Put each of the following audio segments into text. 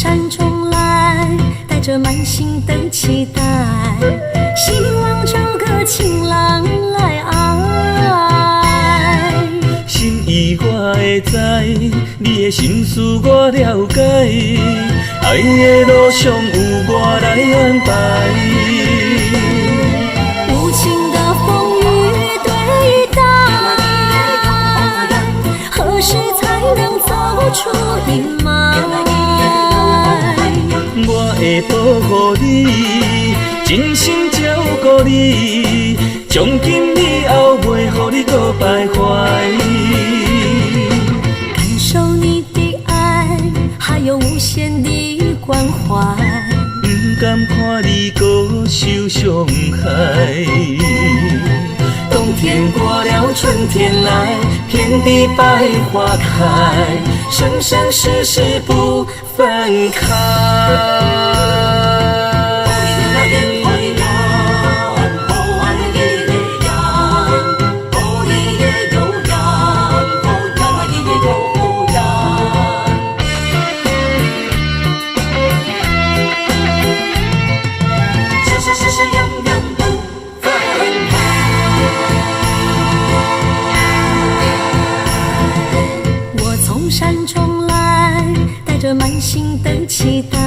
山中来，带着满心的期待，希望找个情郎来爱。心意我会知，你的心思我了解，爱的路上有我来安排。无情的风雨对待，何时才能走出阴霾？我会保护你，真心照顾你，从今以后袂予你搁徘徊。感受你的爱，还有无限的关怀，不甘看你搁受伤害。冬天过了，春天来，遍地百花开，生生世世不分开。满心的期待，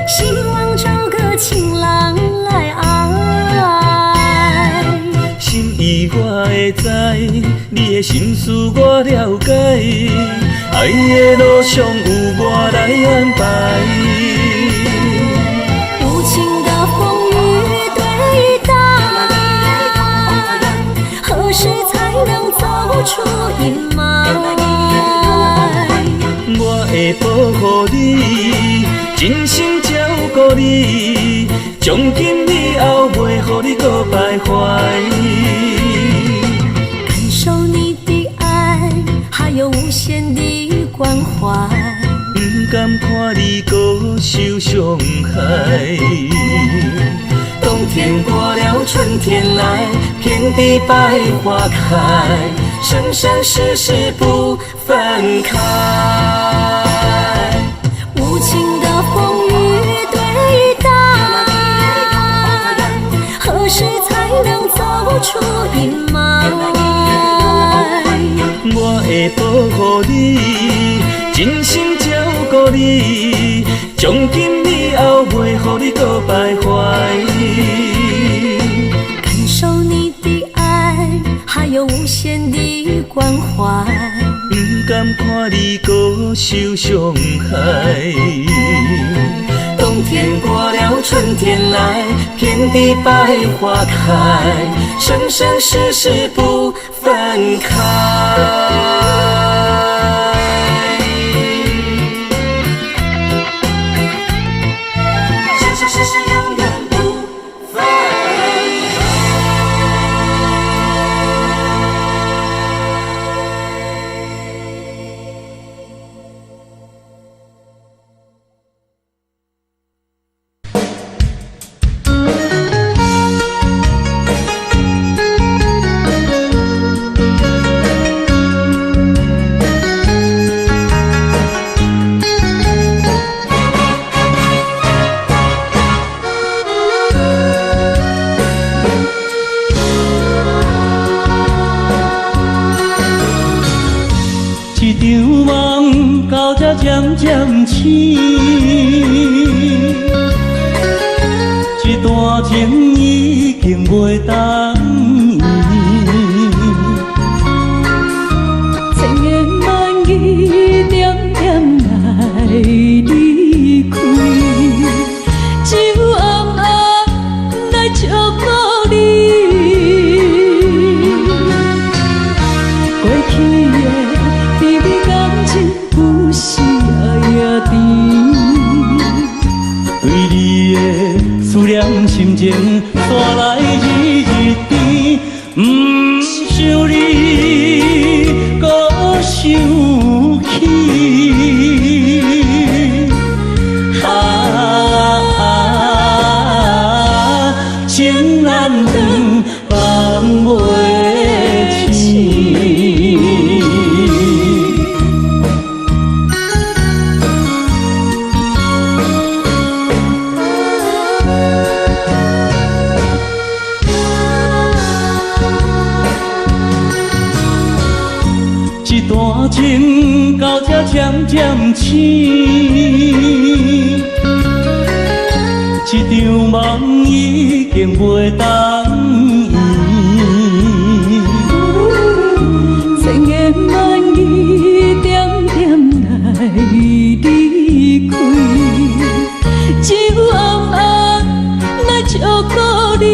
希望找个情郎来爱。心意我会知，你的心思我了解，爱的路上有我来安排。无情的风雨对待，何时才能走出阴霾？我会保护你，真心照顾你，从今以后袂予你搁徘徊。感受你的爱，还有无限的关怀，不甘看你搁受伤害。冬天过了，春天来，遍地百花开，生生世世不分开。无情的风雨对待，何时才能走出阴霾？我会保护你，真心照顾你，从今以后袂予你搁徘徊。感受你的爱，还有无限的关怀，不甘看你搁受伤害。冬天过了，春天来，遍地百花开，生生世世不分开。渐渐醒，这段情已经袂当圆。千言万语点点来离开，只有暗暗来祝福你。过去的甜蜜感情有时也甜，对你的思念心情带来日日甜，不想你搁想起。情难断，放袂清。渐渐醒，一场梦已经袂当圆。千言万语点点来离开，只有暗暗来照顾你。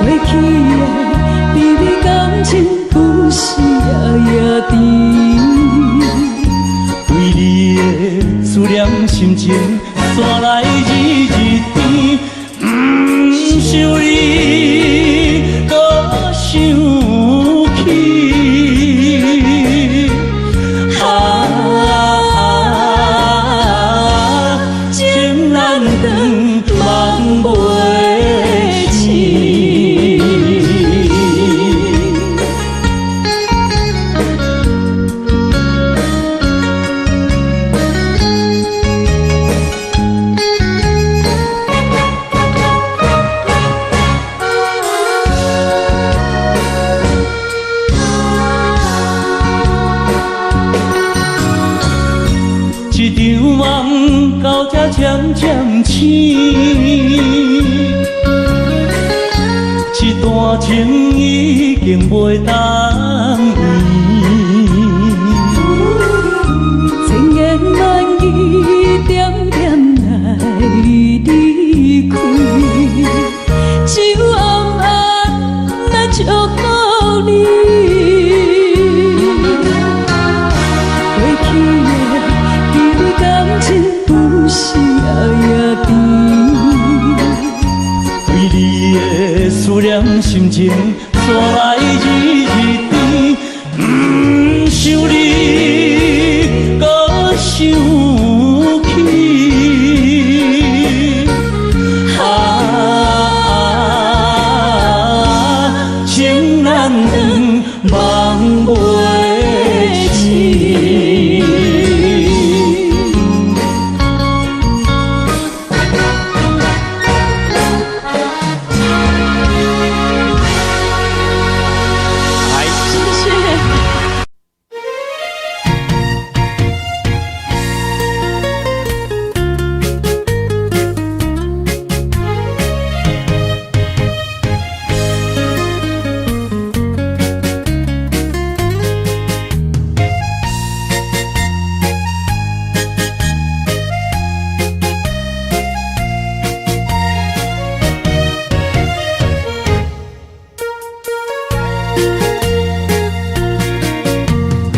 过去的美美感情，有时夜夜甜。为你的思念心情，山来日日甜。不想你，搁想起。情难断，梦袂醒。一场梦到这渐渐醒，一段情已经袂当圆。千言万语点点来离开，只有暗暗来照顾你。过去的美美感情，有时夜夜甜。为你的思念心情，山来日日甜。不想你，搁想起。情难断，梦袂醒。谢谢。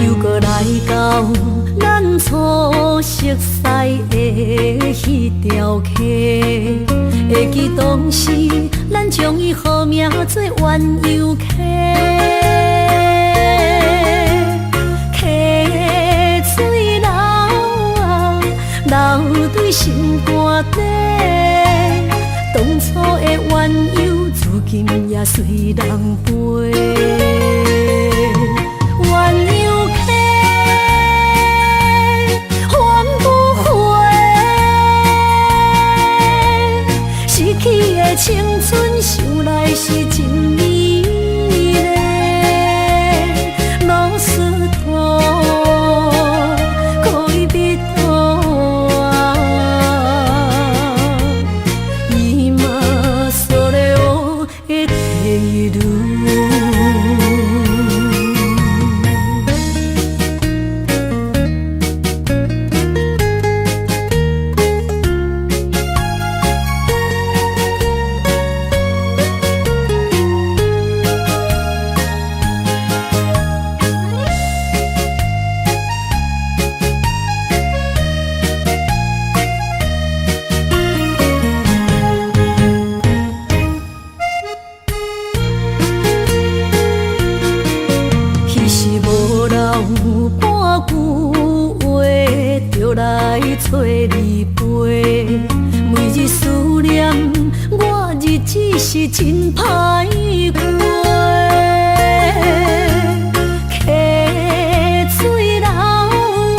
又搁来到咱初熟悉的迄条溪，会记当时咱将伊号名做鸳鸯溪。溪水流啊，流对心肝底。当初的鸳鸯，如今也随人飞。鸳鸯溪，翻不回，逝去的青春，想来是真美丽。老师徒，可以别途啊，伊嘛所了的地路。就来找你陪，每日思念我日子是真歹过。溪水流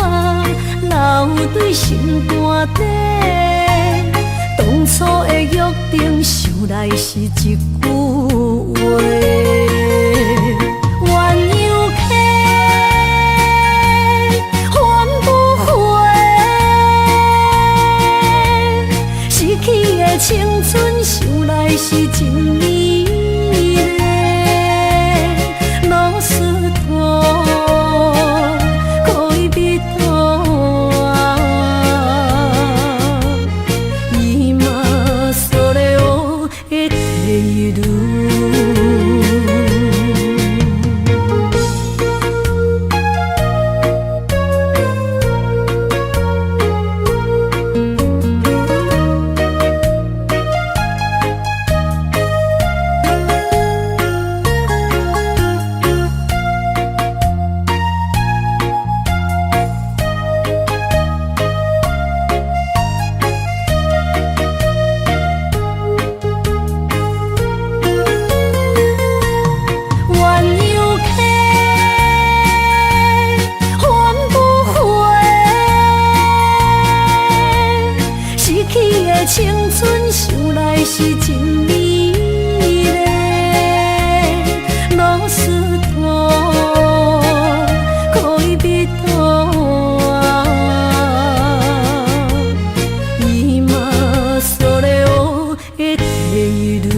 啊，流对心肝底。当初的约定，想来是一句话。鸳鸯溪。途啊，今それを得ている。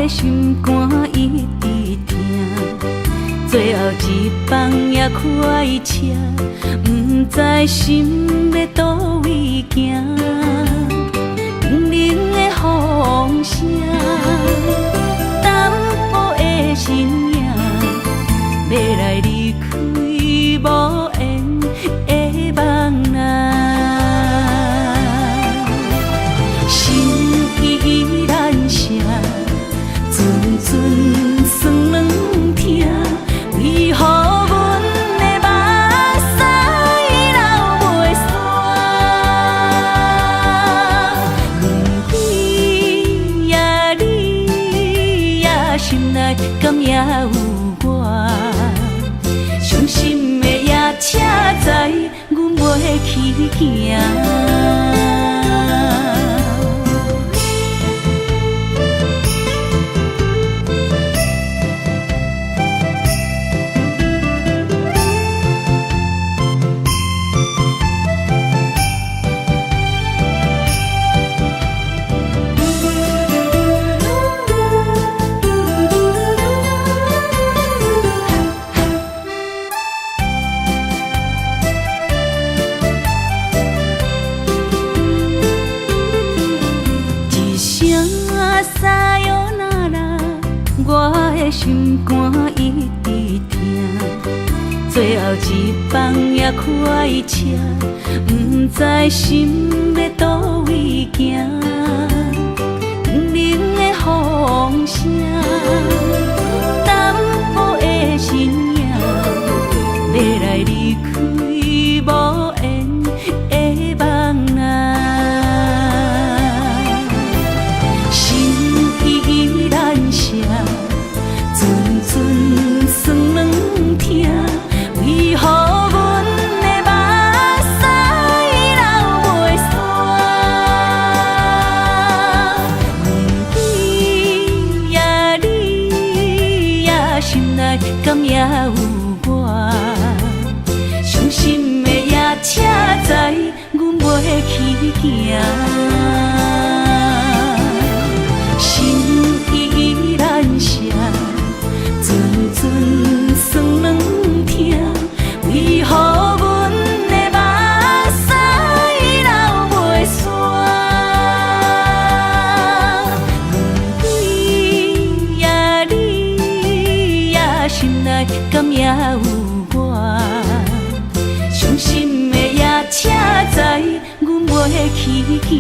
心肝一直疼，最后一放也开车，不知心要倒位行。冷冷的风声，淡薄的身影，要来离开无缘的梦啊。心依然舍。阵酸软疼，为何阮的目屎流袂煞？问你呀，你呀，心内敢也有我？伤心的夜车载，阮袂去行。心肝一直疼，最后一放也开车，不知心要倒位行。冷冷的风声，淡薄的身影，要来离开无缘的梦啊。心依然舍。阵酸软疼，为何阮的目屎流袂煞？问你呀，你呀，心内敢也有我？伤心的夜车载，阮袂去行。心依然舍。阵酸软疼，为何阮的目屎流袂煞？问你呀，你呀，心内敢也有我？伤心的夜车载，阮袂去行。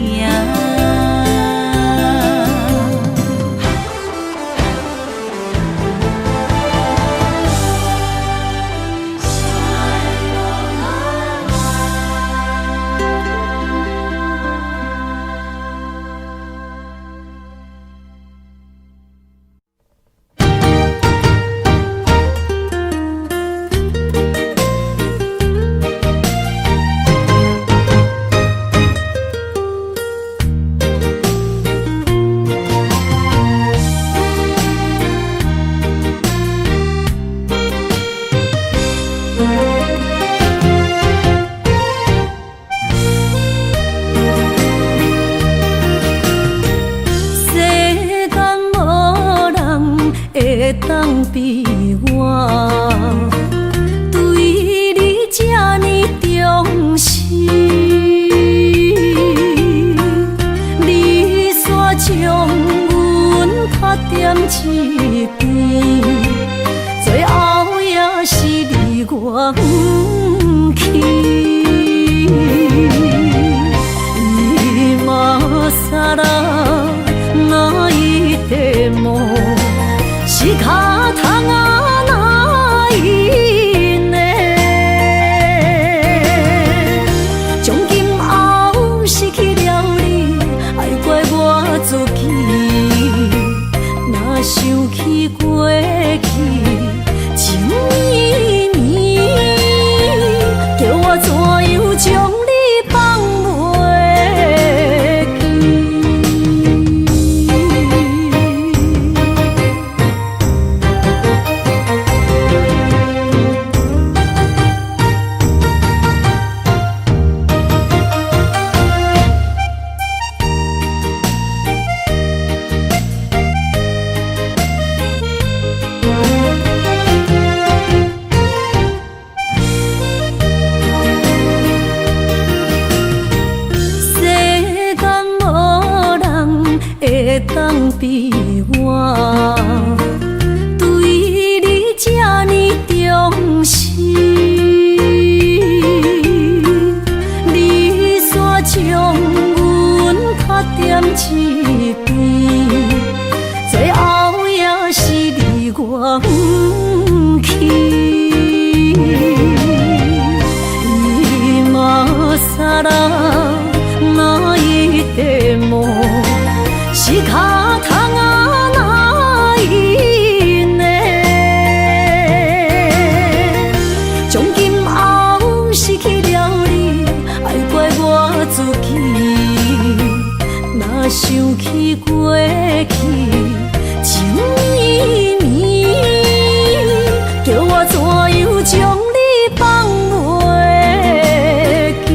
会当比我一边，最后也是你我不去。今さら泣いても仕方がないね。从今后失去了你，爱怪我自己。若想起过去情绵绵，叫我怎样将你放袂当比我对你这呢重视，你煞将阮拍点一边，最后也是你我不去。今さら泣いても仕方がないね。从今后失去了你，爱怪我自己。若想起过去情绵绵，叫我怎样将你放袂记。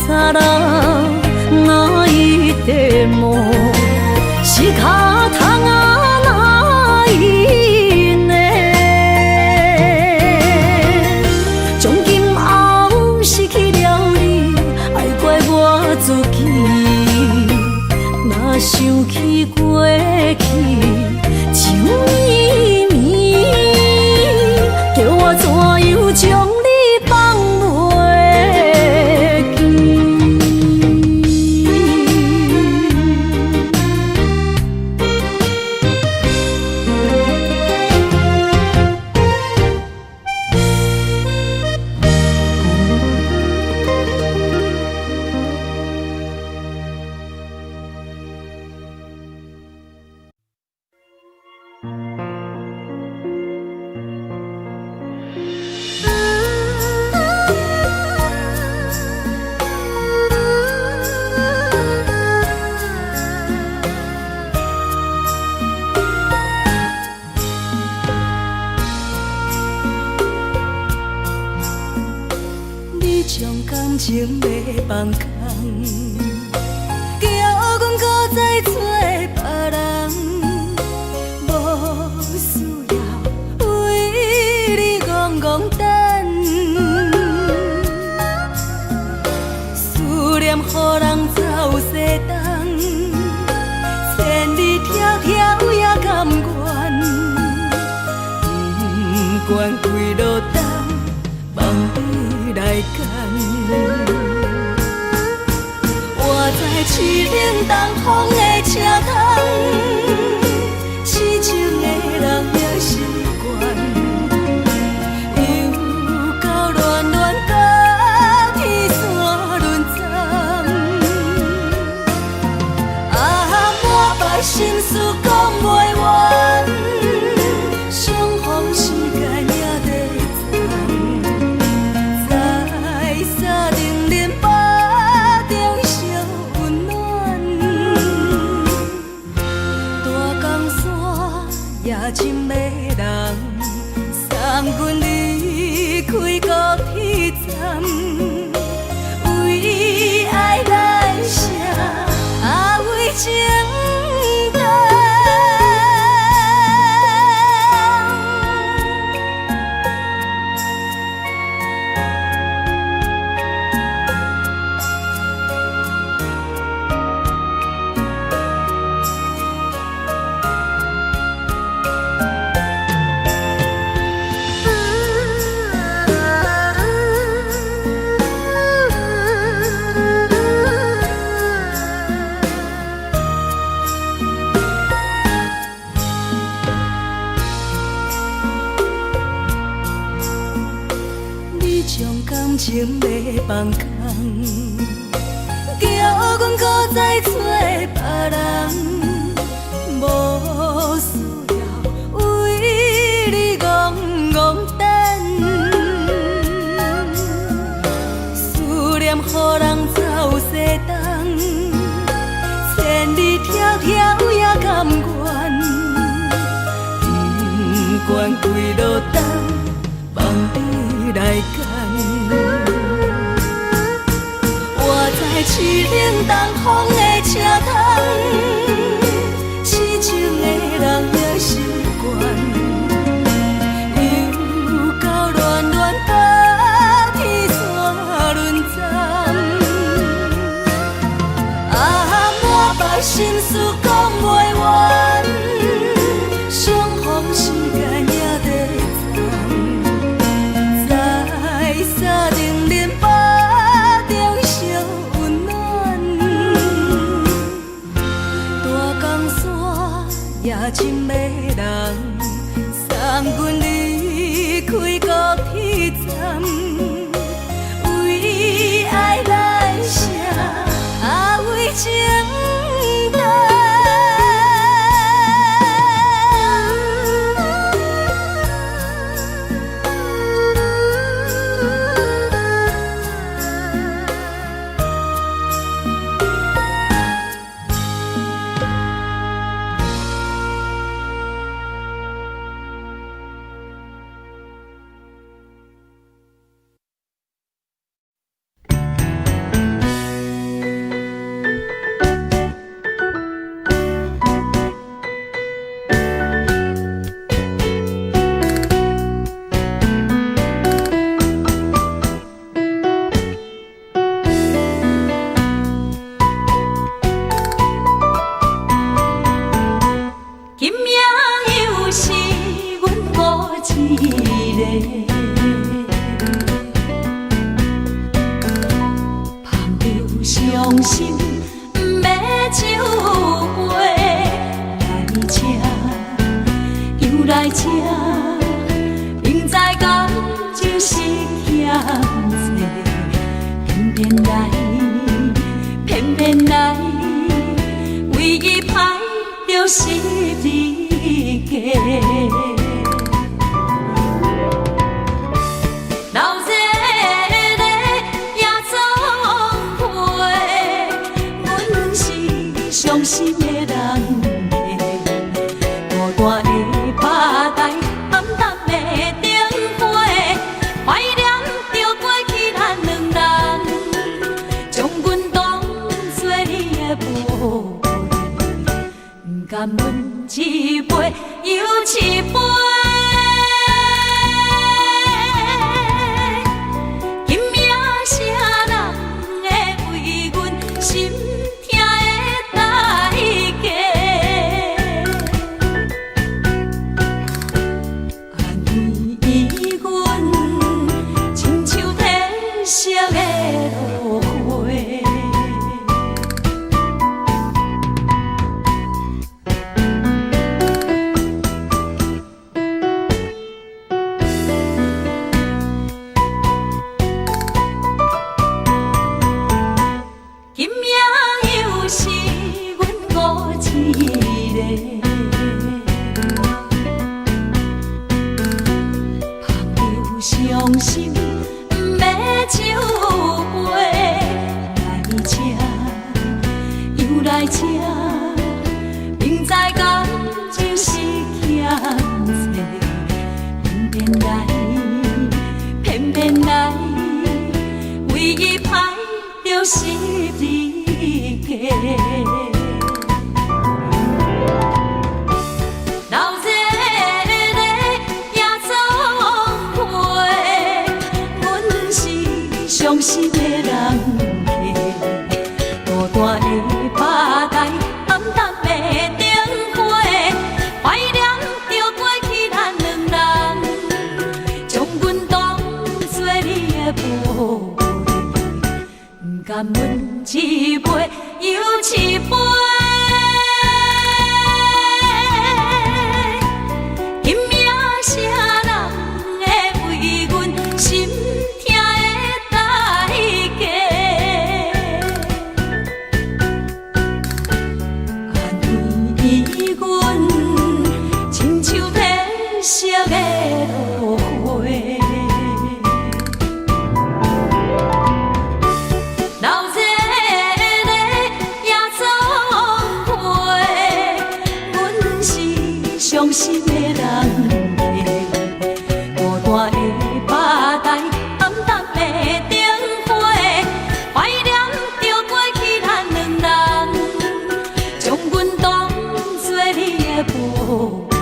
さら泣いても仕方がないね。从今后失去了你，爱怪我自己。若想起过去情绵绵，叫我怎样将你放袂记。将感情要放空，叫阮搁再找别人，无需要为你戆戆等，思念予人走西东，千里迢迢也甘愿，不管几路东，望你来干。我在凄冷东风的车窗，痴情的人也习惯，又到乱乱甲天线轮转。啊，满腹心事讲袂完，相逢时间也在为爱来舍，为情重。感情要放空，叫阮搁再找别人，无需要为你戆戆等。思念予人走西东，千里迢迢也甘愿，不管几落冬，望你来干。我在凄冷东风的车窗，痴情的人也习惯，又到恋恋把天线轮转。满腹心事讲袂完，相逢时间也在站，在沙定林巴中相温暖。大江山也深的人，送阮离开高铁站，为爱来舍，为情重。就是你家。老热热夜总会，阮是伤心的人客，孤单的吧台，暗淡的灯火，怀念着过去咱两人，将阮当作你的宝贝，不甘阮一杯又一杯。今命啥人会为阮心痛的代价？安慰阮，亲像褪色的落花。老热热夜总会，阮是伤心的人客，孤单的吧台，暗淡的灯火，怀念着过去咱两人，将阮当作你的宝贝，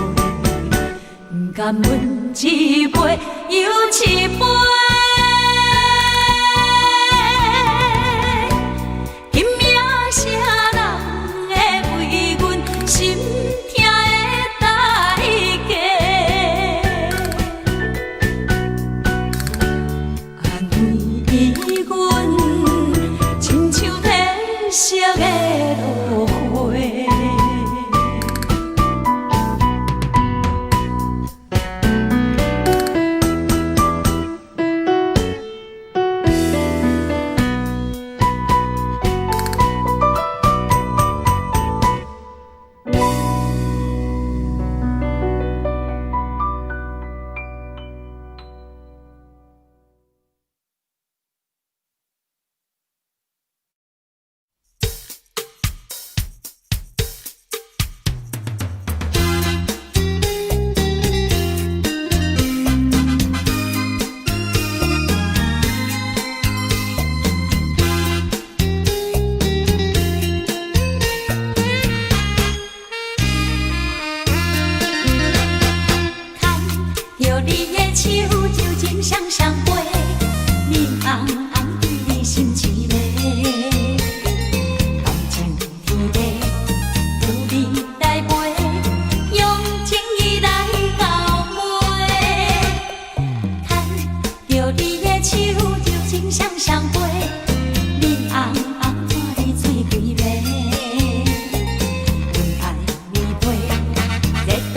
不甘阮一杯又一杯。今命啥人会为阮心痛的代价？安慰阮，亲像褪色的落花。着你的手就情双双飞，面红红对你心痴迷，感情天地有你来陪，用情意来交陪。牵着你的手就情双双飞，面红红看你醉几杯，为爱你陪热度。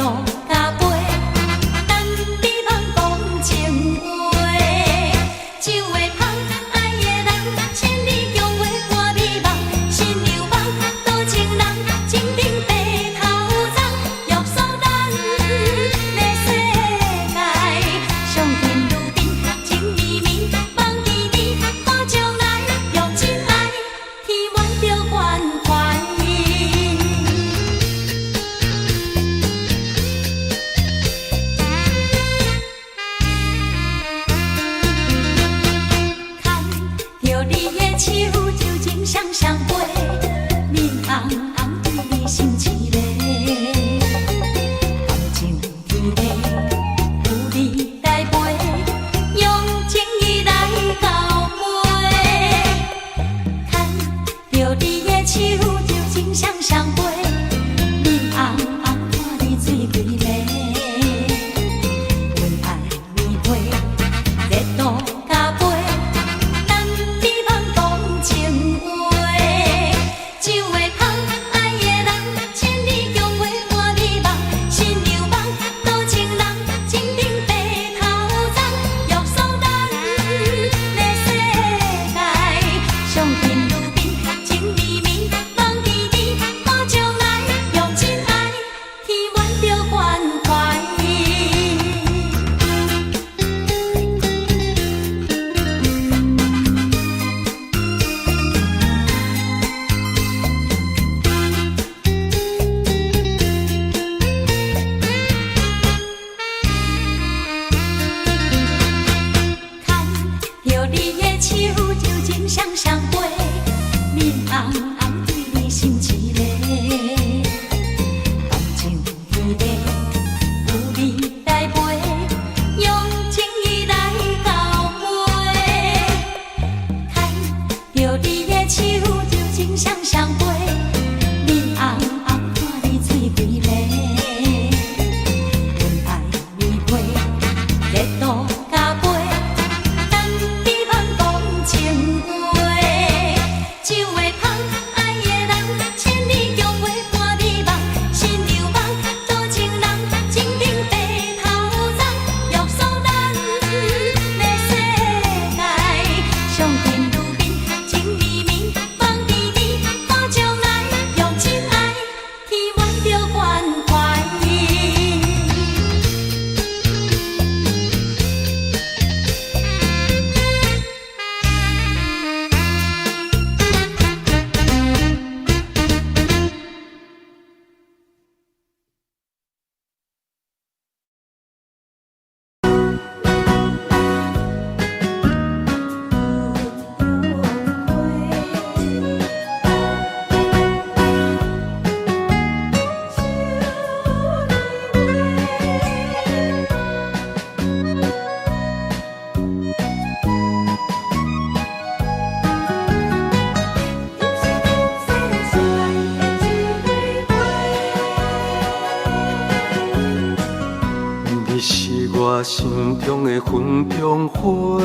我心中的云中花，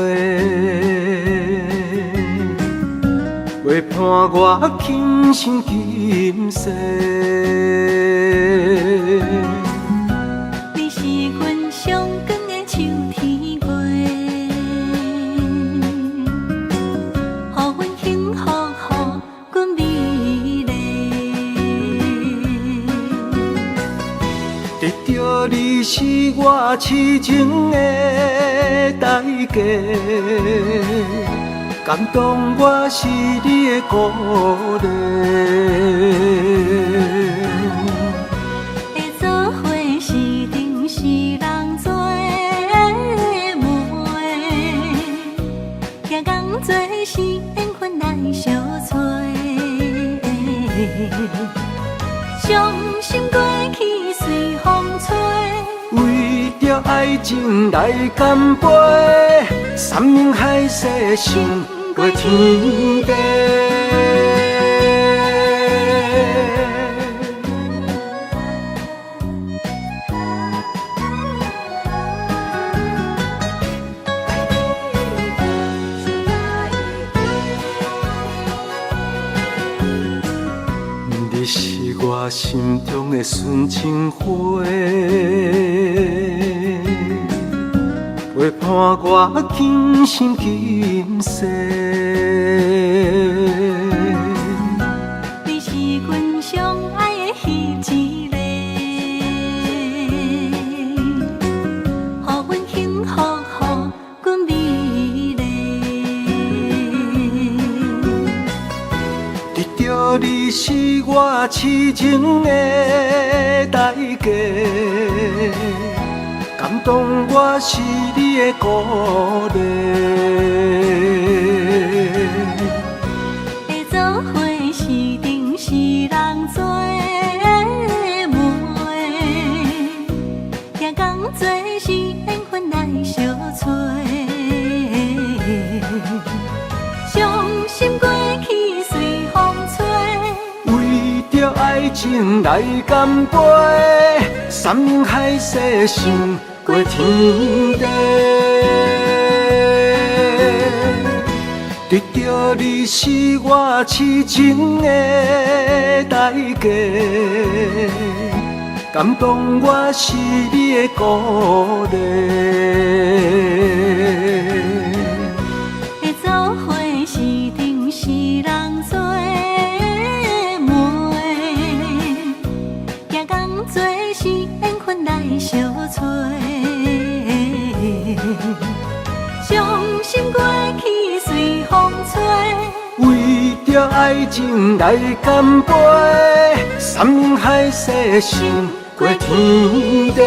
陪伴我今生今世。你是阮上光的秋天月，予阮幸福，予阮美丽。得到你是我痴情的代价，感动我是你的鼓励。会做伙是定是人做媒，行工做是缘分来相找。伤心过去随风吹。为着爱情来干杯，山盟海誓想过天地。你是我心中的纯情花，陪伴我今生今世。你是阮上爱的彼一个，予阮幸福，予阮美丽。得到你是我痴情的代价，感动我是你的鼓励。会做伙是定是人做媒，行工做是缘分来相找。伤心过去随风吹。为着爱情来干杯，山盟海誓想过天地。得到你是我痴情的代价，感动我是你的鼓励。会做伙是定是人做媒，行工做是缘分来相找。伤心过去随风吹。为着爱情来干杯，山盟海誓想过天地。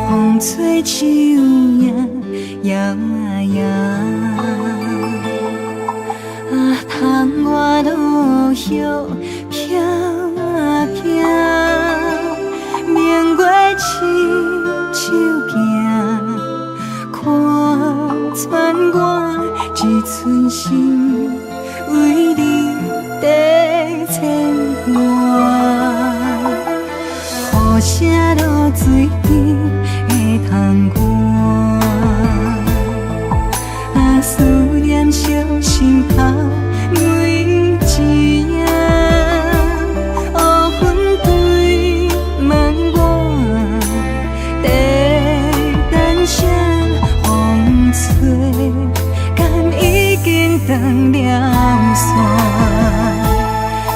风吹树影摇啊摇，窗外落叶飘啊飘，明月深手行，看穿我一寸心，为你在牵挂。雨声落水边会通看，思念烧心头每一夜，黑云对问我，在等谁风吹，敢已经断了线，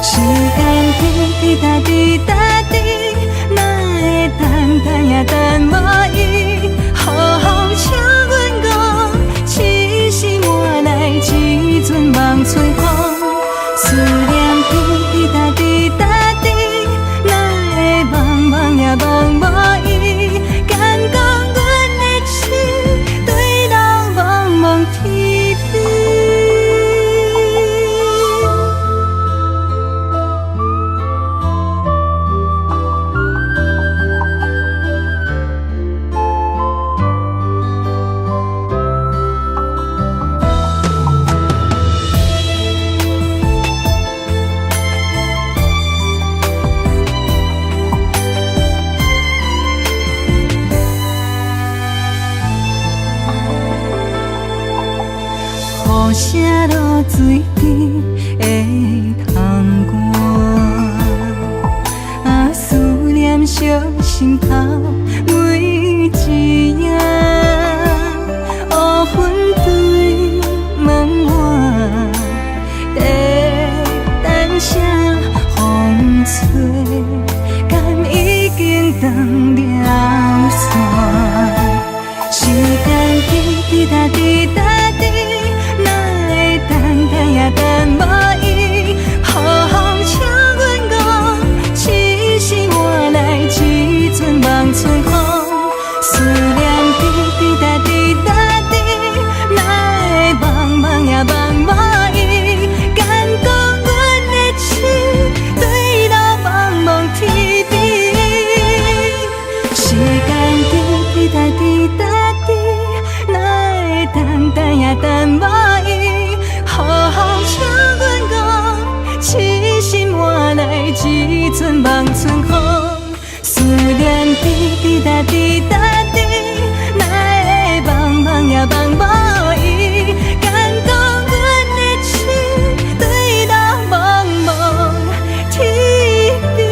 时间滴答滴答滴。等也等无伊，好好请阮讲，痴心换来一阵梦吹风，思念滴答滴答滴，哪会茫茫也茫。无啥露水甜的窗寒，啊，思念烧心头每一夜，乌云对门外，在等啥风吹，敢已经断了线。时间滴滴答滴答滴，哪会等等也等无伊？雨风请阮讲，痴心换来一阵望春风。思念滴滴答滴答滴，哪会茫茫也茫无伊？敢讲阮的心对路茫茫天边？时间滴滴答滴答。等等也等无伊，雨风请阮讲，痴心换来一阵望春风。思念滴滴答滴答滴，哪会茫茫也茫无伊？敢讲阮的心对路茫茫天边？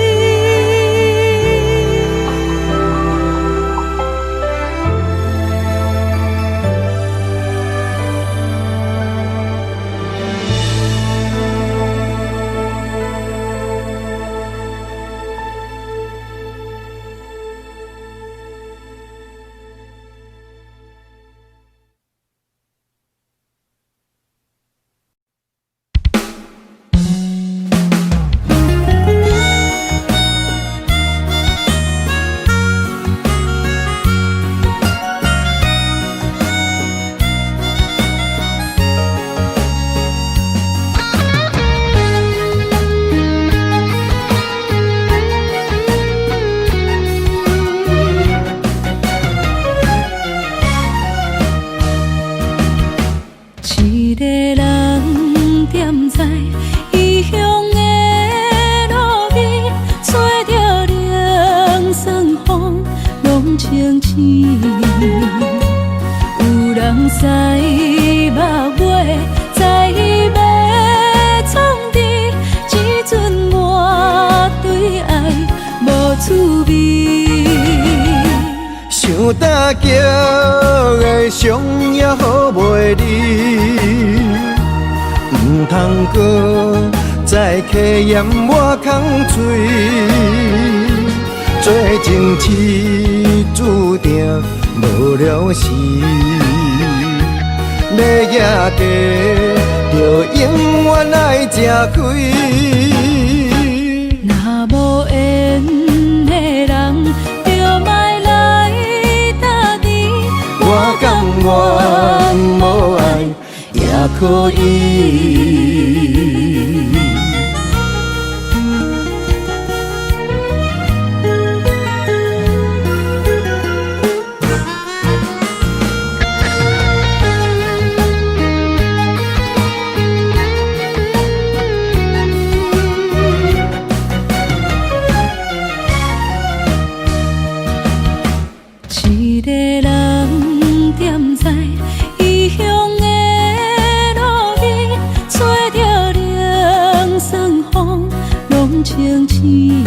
一个人踮在异乡的路边，吹着凉爽风，拢清醒。有人驶目尾，在要创治，一阵我对爱无滋味。想搭桥的伤也好袂离，唔通搁再客嫌我空嘴，做情痴注定无了时，要野家就永远爱吃亏。若无缘的人，就莫来搭你。我甘愿无爱也可以。一个人踮在异乡的路边，吹着凉爽风，拢清醒。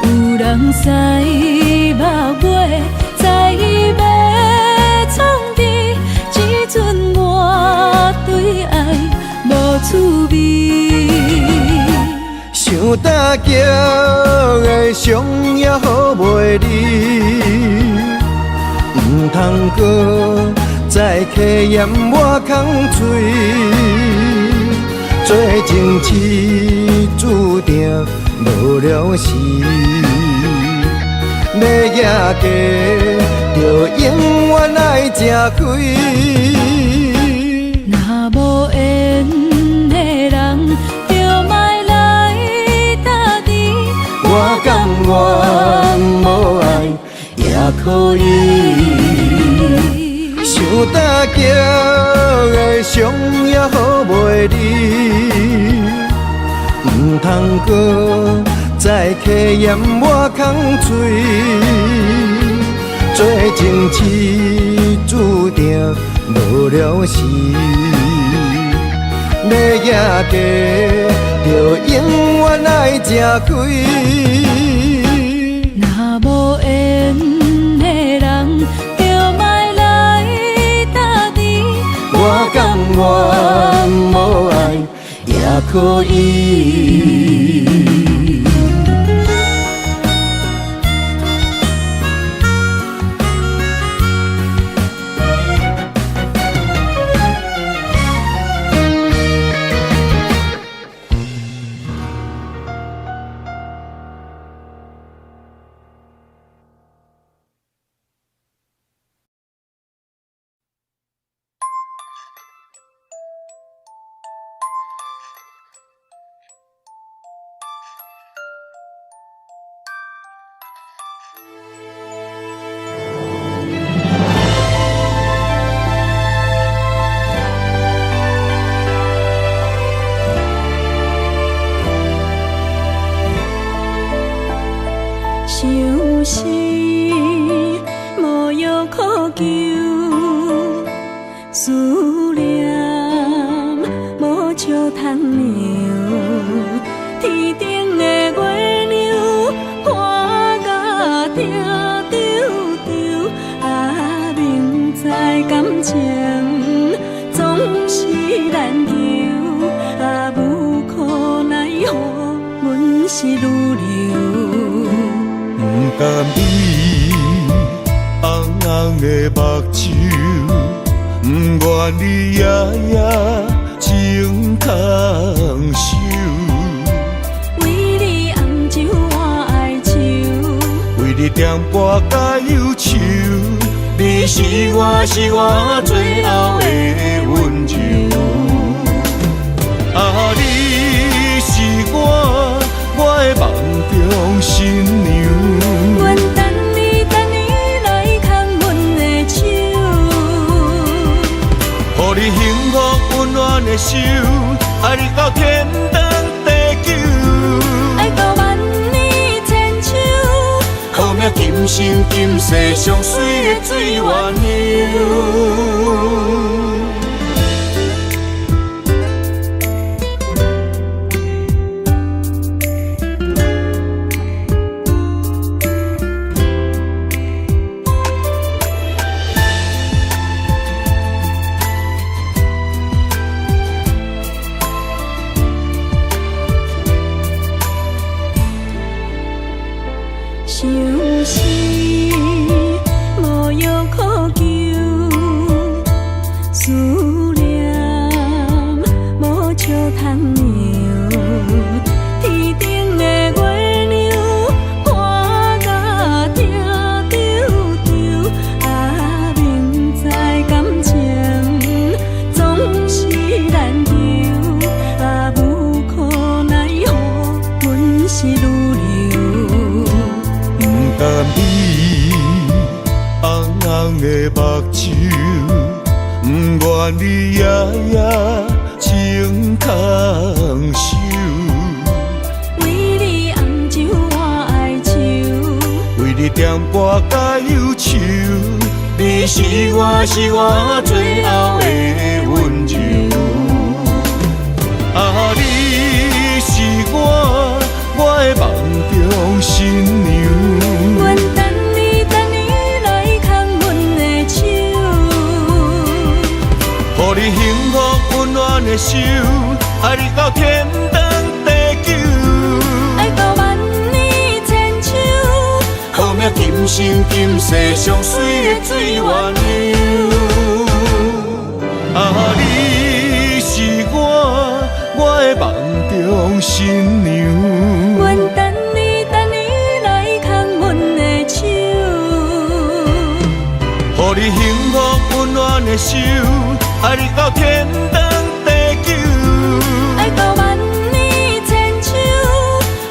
有人驶目尾，在要创治，一阵我对爱无滋味。想搭桥的伤也好袂离，唔通搁再客嫌我空嘴，做情痴注定无了时，要野家就永远爱吃亏。若无缘的人，就莫来搭你。我甘愿无爱也可以。想搭桥的伤也好袂离，唔通搁再客嫌我空嘴，做情痴注注定无良时。要赢家，就永远爱吃亏。若无缘的人，就莫来打你。我甘愿无爱也可以。想是无药可救，思念无笑通留。天顶的月亮看甲定丢丢，啊，明知感情总是难求，啊，无可奈何，阮是愈流。不甘你红红的目睭，不愿你夜夜情空守。为你红酒换哀愁，为你点播甲忧愁，你是我最后的温柔。啊，你是我的梦中新娘。阮等你来牵阮的手，予你幸福温暖的手，爱你到天长地久，爱到万年千秋，好命今生今世上水的水鸳鸯。想是无药可救，思念无笑通留。天顶的月亮看甲定丢丢，啊，明知感情总是难求，啊，无可奈何，阮是愈流。不甘你红红的目睭，不愿你夜夜情空守。为你红酒换哀愁，为你点播甲忧愁，你是我最后的温柔。啊，你是我的梦中新娘。阮等你来牵阮的手，予你幸福温暖的手，爱你到天长地久，爱到万年千秋，好命今生今世上水的水鸳鸯。啊，你是我的梦中新娘。阮等你来牵阮的手，予你幸福温暖的手，爱你到天长地久，爱到万年千秋，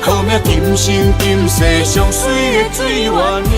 好命今生今世上水的水鸳鸯。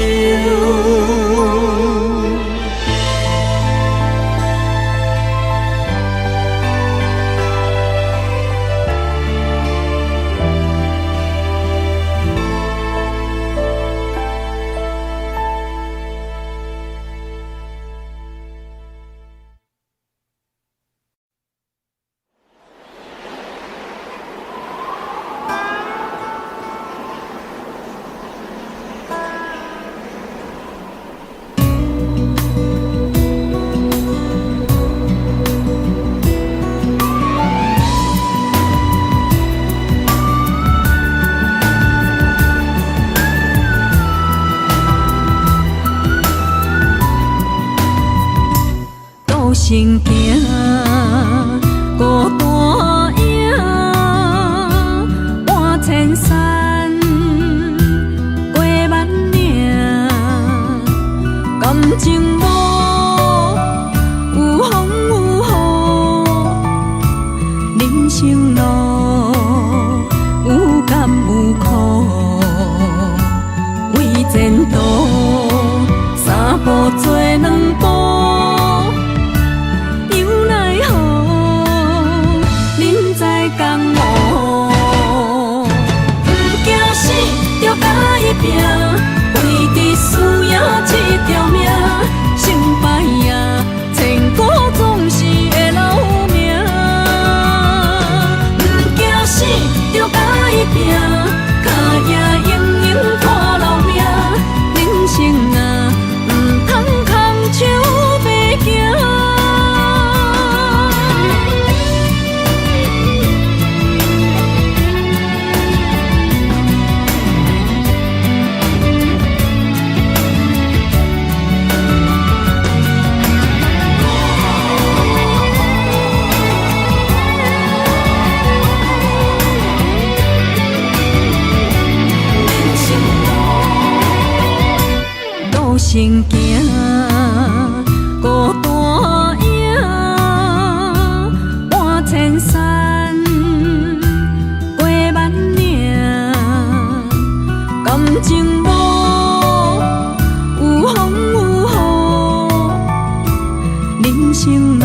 行行，孤单影，半千山，过万岭，感情无有风有雨，人生路有甘有苦，为前途三步做两步。拼，为伫输赢这条命，成败赢，千古总是会留名。不惊死，着甲伊拼，脚也用用拖老命。人生啊，唔通空手白行。行行，孤单影，半千山，过万岭，感情无有风有雨，人生路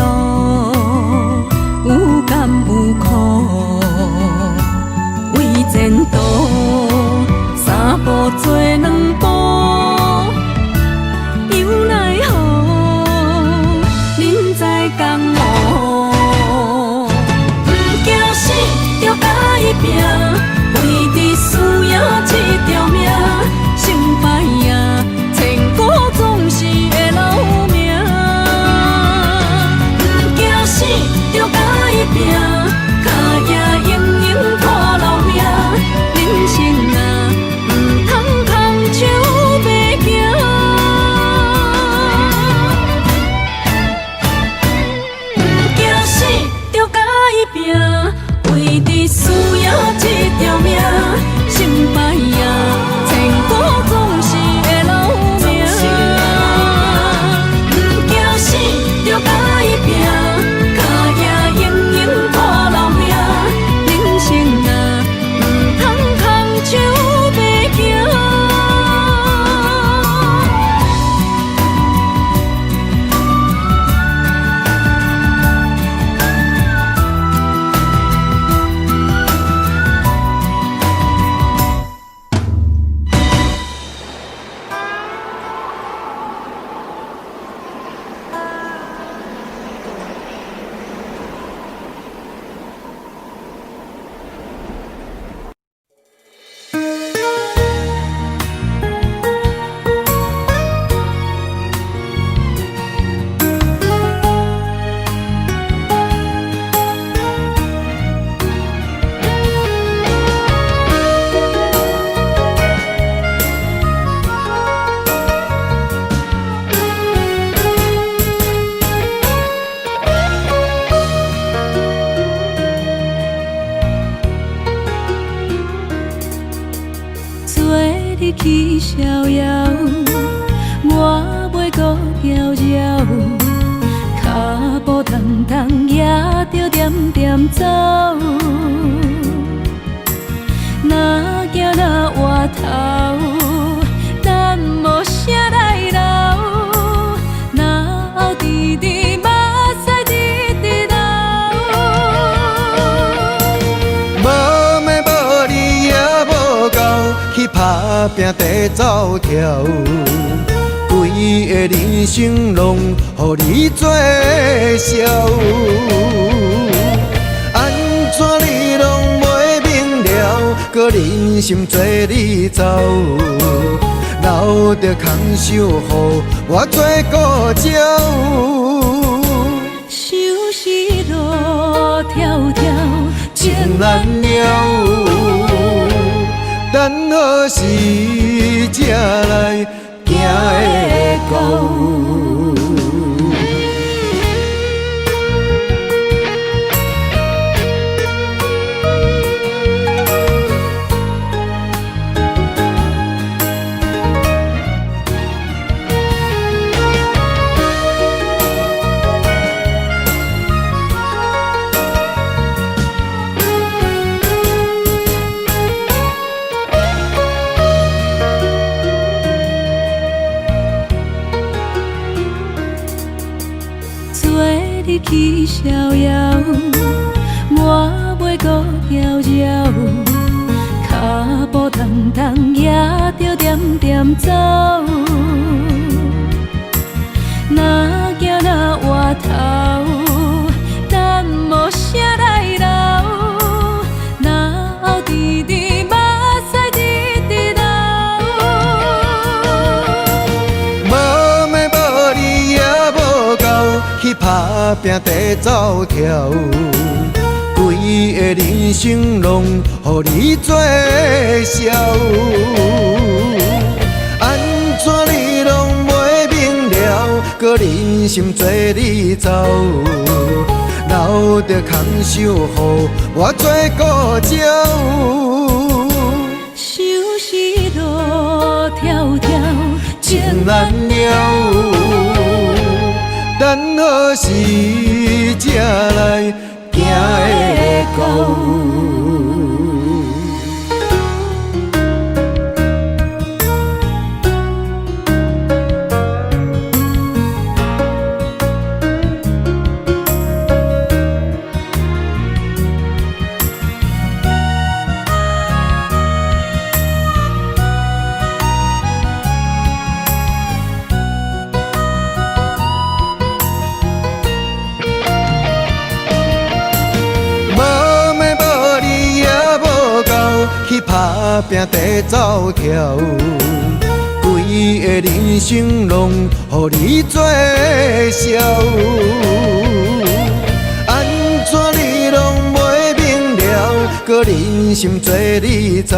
有甘有苦，为前途三步做两步。拼，为伫输赢这条命，成败赢，千古总是会留名。不惊死，着甲伊拼，脚也用用拖老命。人生啊，唔通空手白行。不惊死，着甲伊拼，为伫输赢这条命，成败赢，千古总是会留名。不惊死，着甲伊拼，脚也用用拖老命。人生啊，唔通空手白行。去逍遥，我袂搁搅扰，脚步重重也着点点走。若行若回头，咱无啥来留，若后直直目屎直直流。无命无理也无够，去打拼地走跳。规个人生拢予你做笑，安怎你拢袂明了？搁忍心做你走，留着空手予我做顾鸟。想是路迢迢，情难了，等何时才来行会到？去逍遥，我袂搁搅扰，脚步重重也着点点走。若行若回头，咱无啥来留，若后直直目屎直直流。无妹无你也无够，去打拼地走跳，规个人生拢予你做笑。安怎你拢袂明了，搁忍心做你走，留着空手予我做顾鸟。想是路迢迢，情难了，等何时才来行会到？去打拼地走跳，规个人生拢予你做笑。安怎你拢袂明了，搁忍心做你走，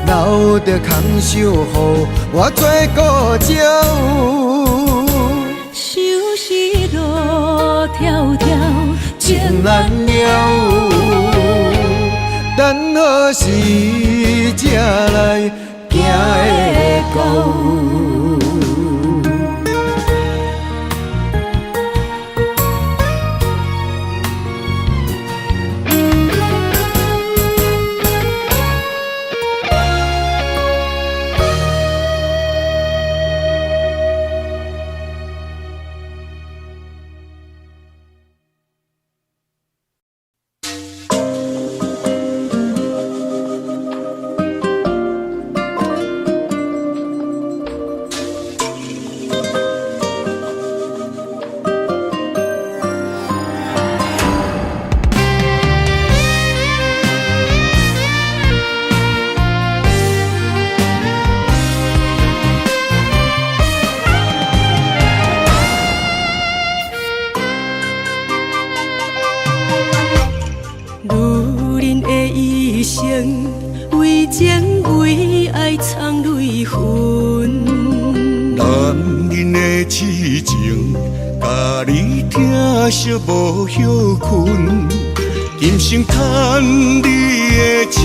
留着空手予我做顾鸟。想是路迢迢，情难了。等何时才来行会到？为情为爱藏泪痕，男人的痴情，甲你疼惜无歇困。今生牵你的手，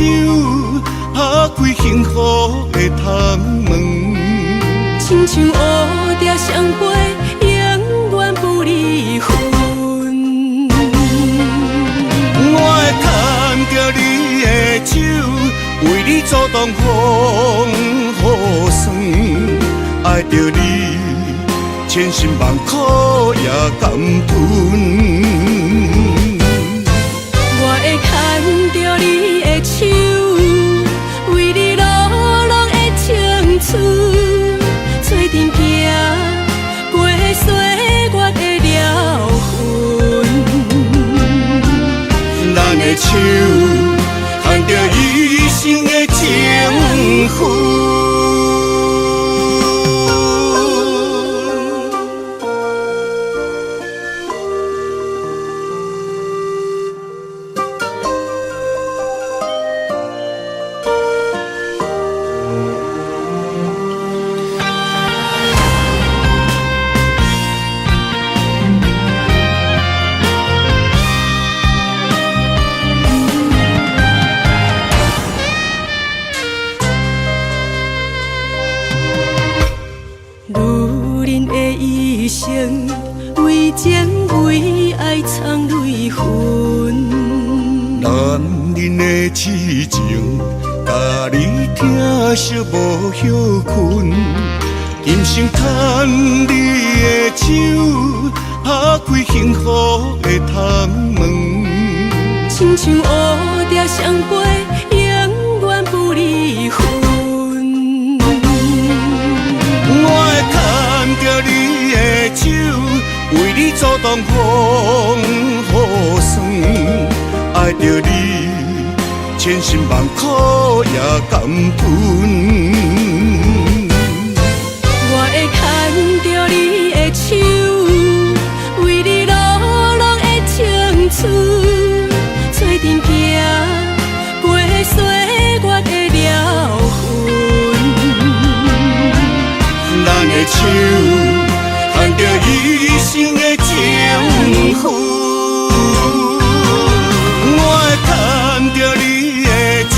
打开幸福的窗门。亲像乌蝶双飞，永远不离分。我会牵着你的手，为你阻挡风雨霜。爱着你，千辛万苦也甘吞。我会牵着你的手，为你落落的青春，做阵行过岁月的疗痕。咱的手牵着一生的情分。一生为情为爱藏泪痕，男人的痴情，甲你疼惜无歇困。今生牵你的手，打开苦的窗门。亲像乌蝶双飞，永远不离分。我会牵着你的手，为你阻挡风雨霜。爱着你，千辛万苦也甘吞。我会牵着你的手，为你流浪的青春，做阵行过岁月的疗痕。咱的手牵着一生的情分，我会牵着你的手，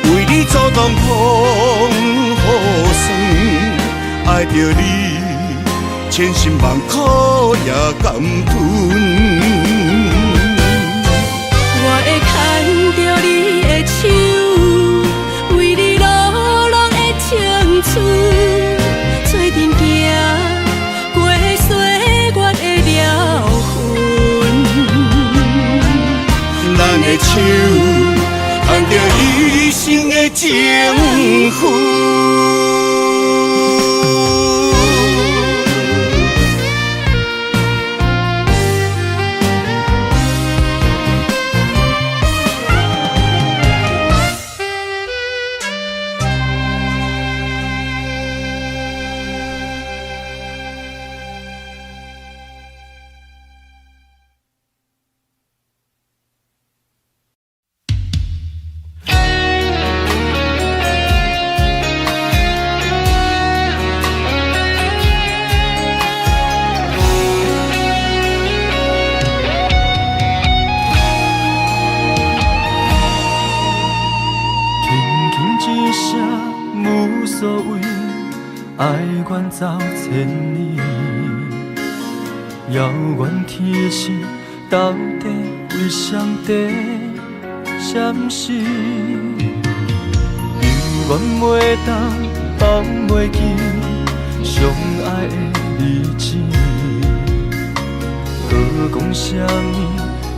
为你阻挡风雨霜。爱着你，千辛万苦也甘吞。我会牵着你的手，为你流浪的青春，做阵行过岁月的疗痕。咱的手牵着一生的情分。走千里，遥远天星到底为谁在闪烁？犹原袂当放袂记相爱的日子，搁讲啥物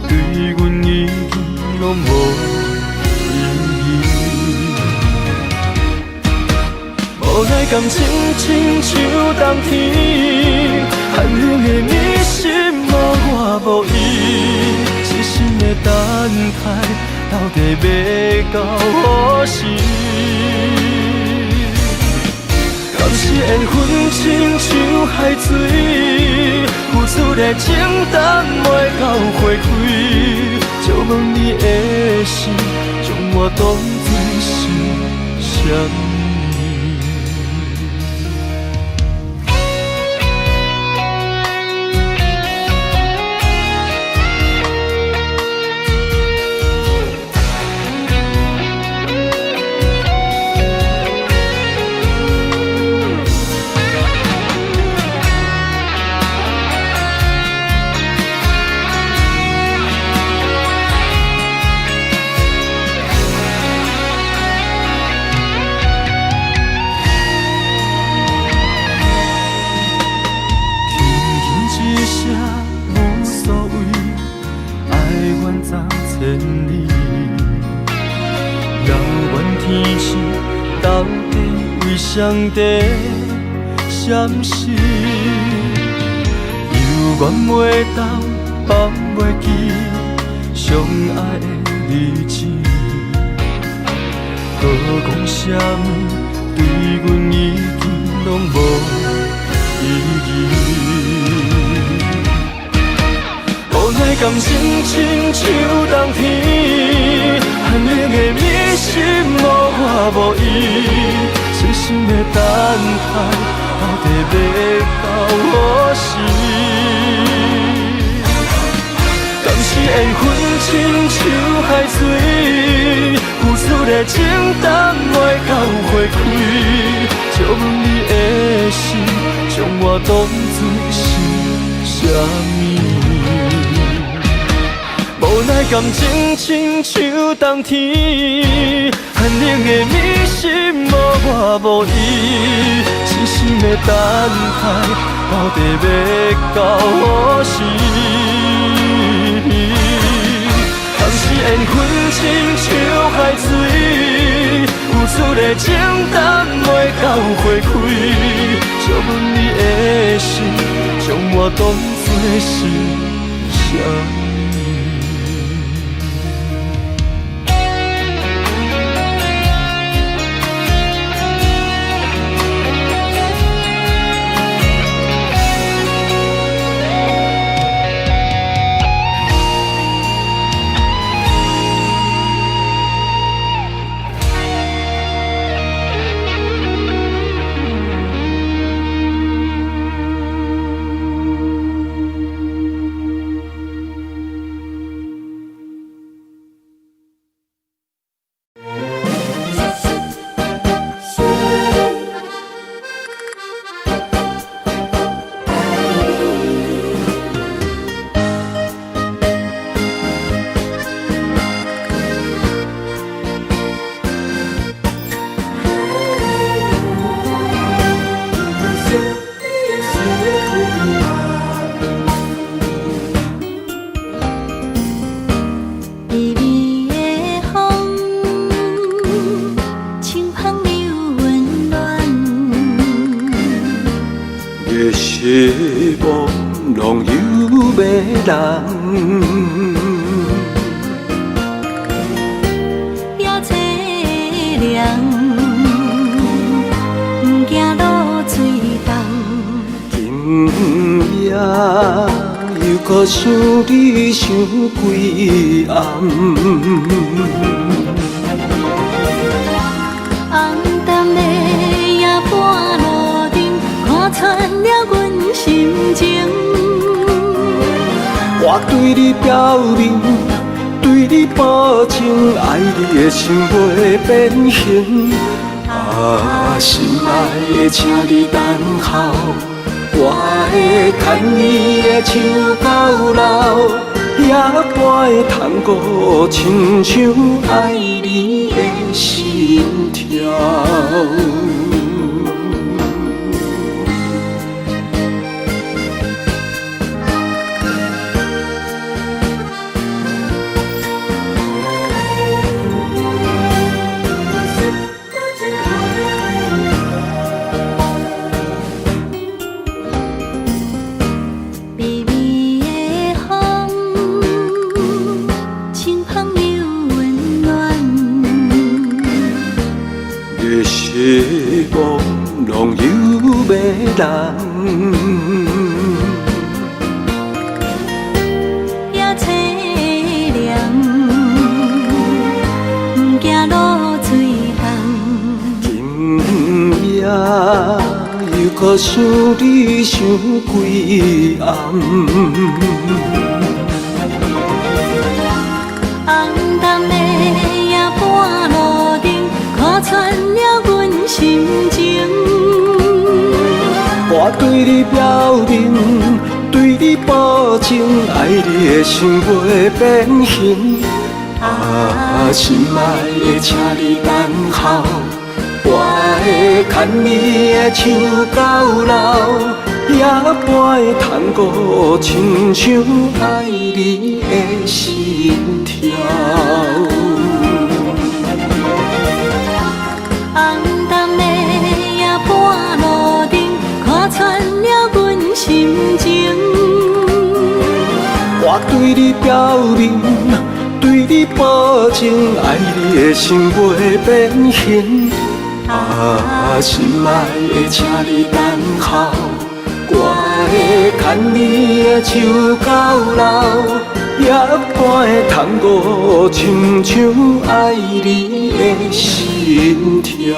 对阮已经拢无意义。无奈感情亲像冬天，寒冷的你心无我无伊，痴心的等待，到底要到何时？敢是缘分亲像海水，付出的情淡袂到花开，借问你的心，将我当作是啥物？谁在闪烁？犹原袂当放袂记相爱的日子，搁讲啥物对阮已经拢无意义。无奈感情亲像冬天，寒冷的你心无我无伊。痴心的等待，到底要到何时？敢是缘分亲像海水，付出的情淡袂到花开，借问你的心，将我当作是啥物？无奈感情亲像冬天，寒冷的你心无我无伊，深深的等待，到底要到何时？当时缘分亲像海水，付出的情淡袂到花开，借阮你的心，将我当作是啥？夜幕拢有迷人，也凄凉，不惊落水重。今夜又搁想你想几暗，红淡的夜半路灯，看穿了阮心情。我对你表明，对你保证，爱你的心袂变形。啊，心爱的，请你等候，我会牵你的手到老，也陪探戈，亲像爱你的心跳。夜幕拢有迷人，也凄凉，不惊落水重。今夜又搁想你想几暗，红淡的夜半路灯，看穿了阮心情。我对你表明，对你保证，爱你的心袂变形。啊，心爱的，请你等候，我会牵你的手到老，也陪探戈，亲像爱你的心跳。红淡的夜半路灯，看穿了阮心情。我对你表明，对你保证，爱你的心袂变形。啊，心爱的，请你等候，我会牵你的手到老，也陪探戈，亲像爱你的心跳。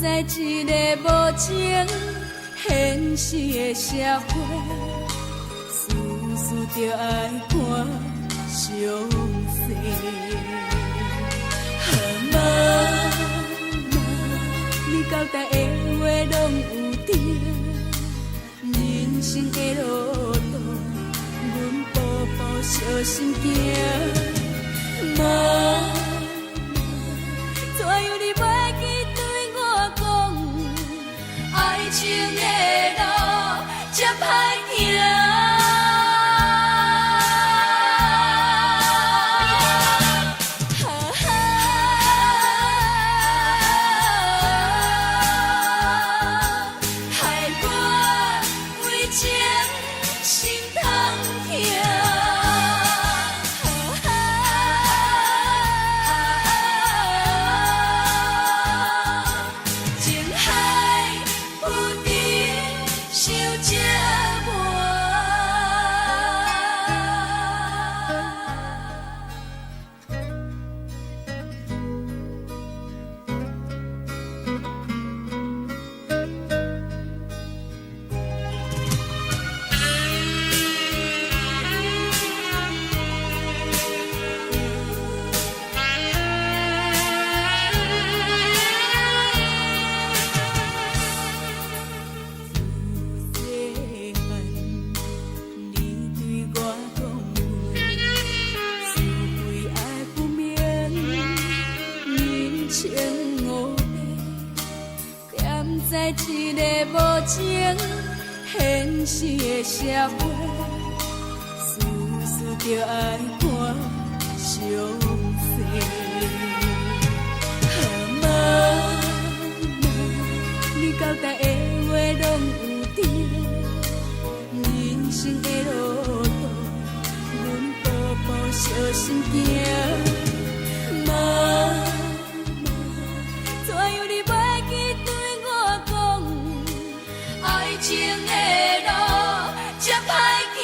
在一个无情现实的社会，事事就爱看详细。妈，你交代的话拢有对，人生的路途，阮步步小心行。妈，怎样你袂记对我讲，爱情的路这歹行。在一个无情现实的社会，事事就爱看详细。妈，你交代的话拢有对，人生的路途，阮步步小心行。妈，怎样你袂记对我讲，爱情的路这歹行。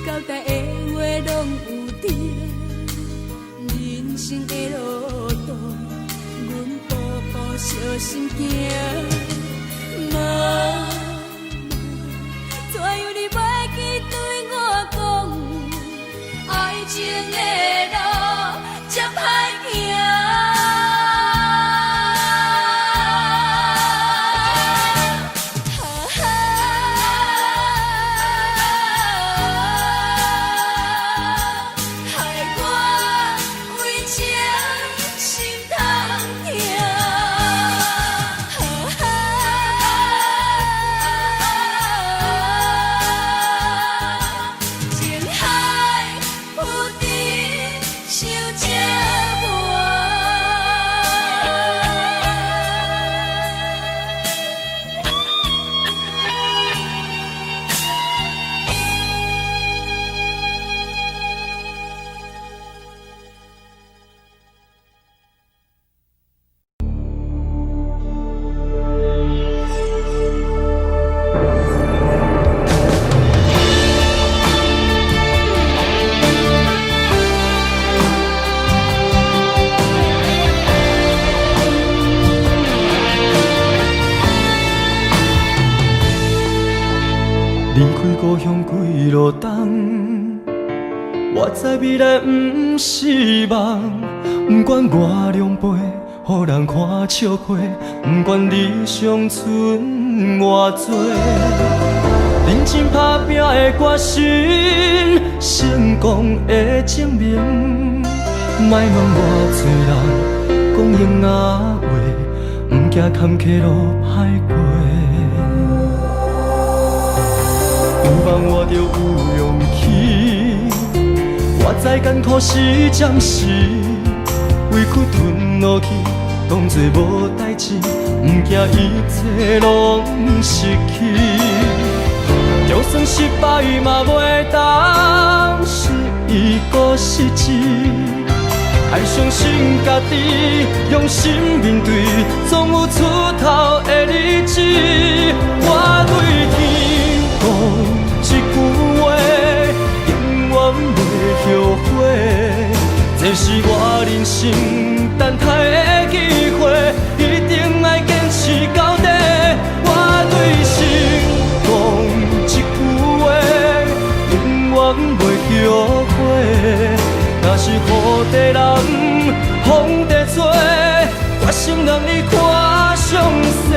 交代的话拢有对，人生的路途，阮步步小心行。妈，怎样你袂记对我讲，爱情的路这歹行。离开故乡几路东，我知未来不是梦，不管我两杯予人看笑话，不管你伤剩偌多，认真打拼的决心，成功的证明。莫问偌多人讲永仔话，不惊坎坷路歹过。有梦我就有勇气，我知艰苦是暂时，委屈吞落去，当作无代志，不惊一切拢失去。就算失败嘛袂当是一个失志，爱相信家己，用心面对，总有出头的日子。我对天讲一句话，永远袂后悔。这是我人生等待的机会，一定要坚持到底。我对心讲一句话，永远袂后悔。若是雨地人，风地做，决心让你看上世。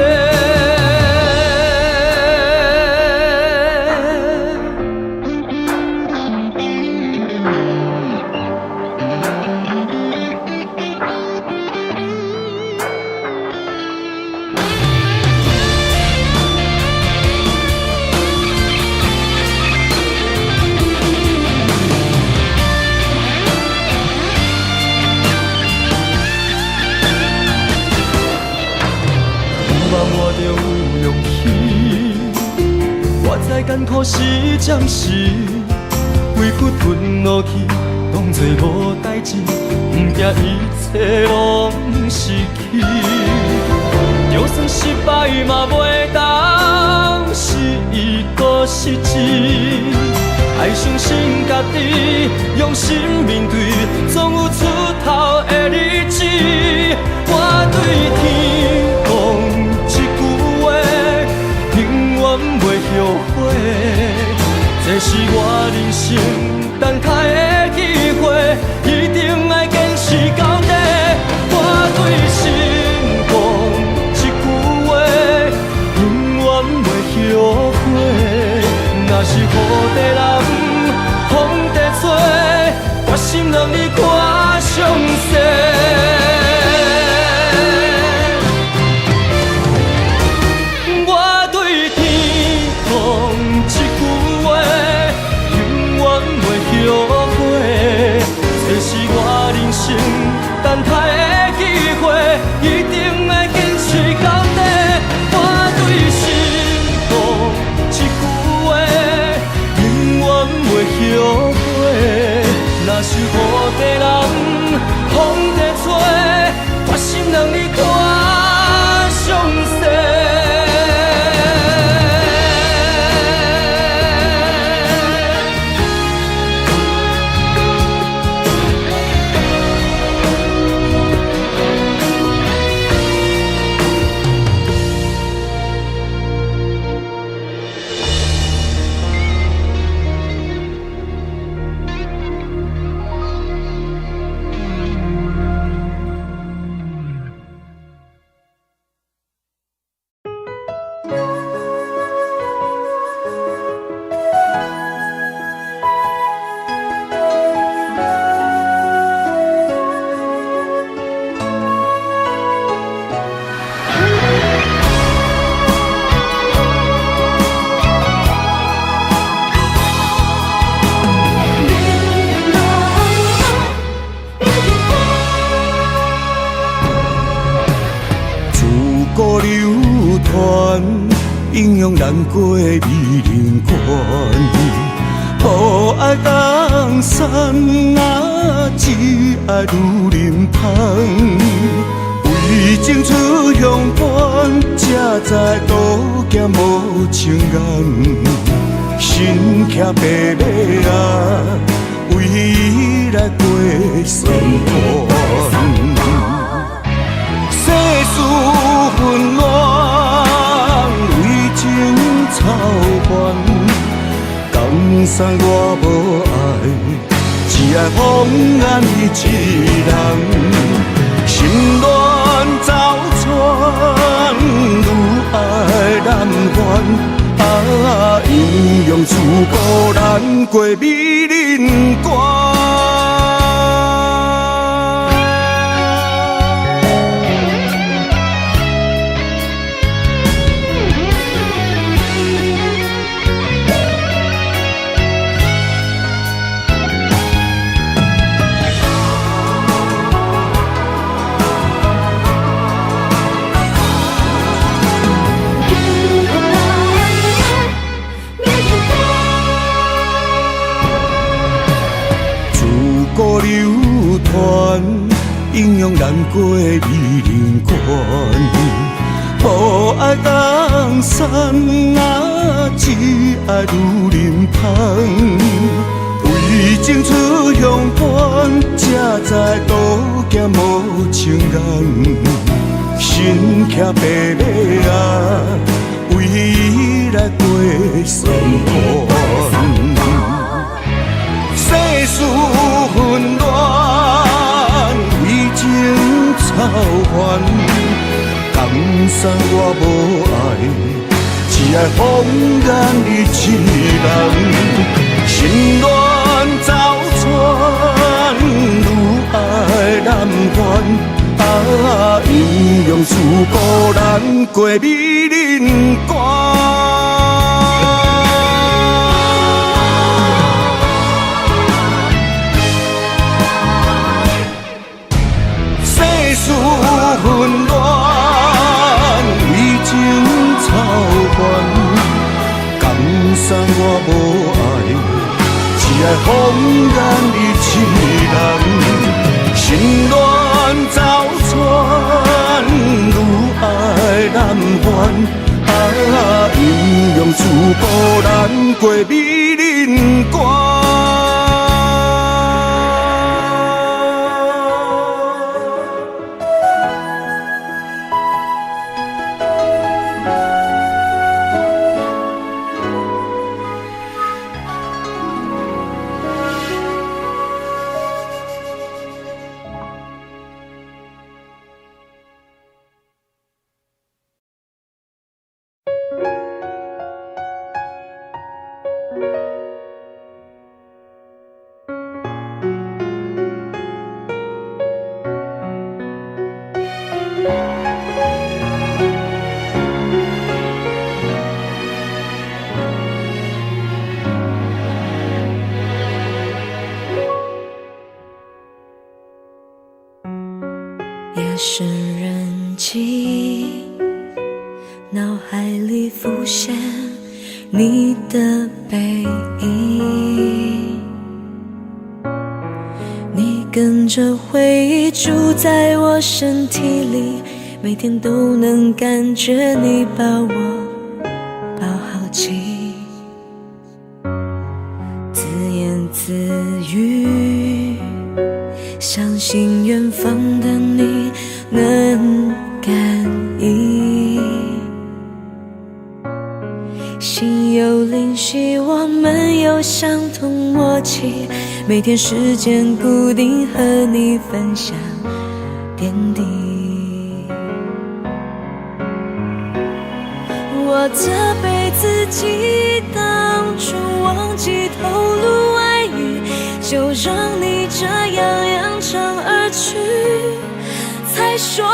艰苦是暂时，委屈吞落去，当作无代志，不惊一切拢失去。就算失败嘛袂当是一个失志，爱相信家己，用心面对，总有出头的日子。我对天讲一句话，永远袂后悔。这是我人生等待的机会，一定要坚持到底。我对心讲一句话，永远袂后悔。若是雨地人，风地吹，决心让你看上世。等待的机会，一定要坚持到底。我对心讲一句话，永远袂后悔。若是雨地人，风地吹，决心让你看上世。英勇难过美人关，互爱江山啊，只爱女人芳。为情出乡伴，才知渡劫无情眼。身骑白马啊，为伊来过酸寒。世事纷乱，为情操烦，江山我无爱，只爱风安伊一人，心乱走船，愈爱难还。英勇出孤咱过美人关。孤流传，英勇难过美人关。无爱江山啊，只爱女人芳。为情出乡伴，才知渡劫无情人。身骑白马啊，为伊来过山关。世事纷乱，为情操烦，江山我无爱，只爱风眼你一人。心乱走船，愈爱难还。英勇出孤咱过美人关。世事纷乱，为情操烦，江山我无爱，只爱风眼你一人。心乱走船，愈爱难还。英勇出孤咱过美人关。夜深人静，脑海里浮现你的背影，你跟着回忆住在我身体里，每天都能感觉你把我抱好紧，自言自语，相信远方的你能感应，心有灵犀，我们有相同默契，每天时间固定和你分享点滴。我这辈子记当初忘记透露爱意，就让你这样扬长而去，才说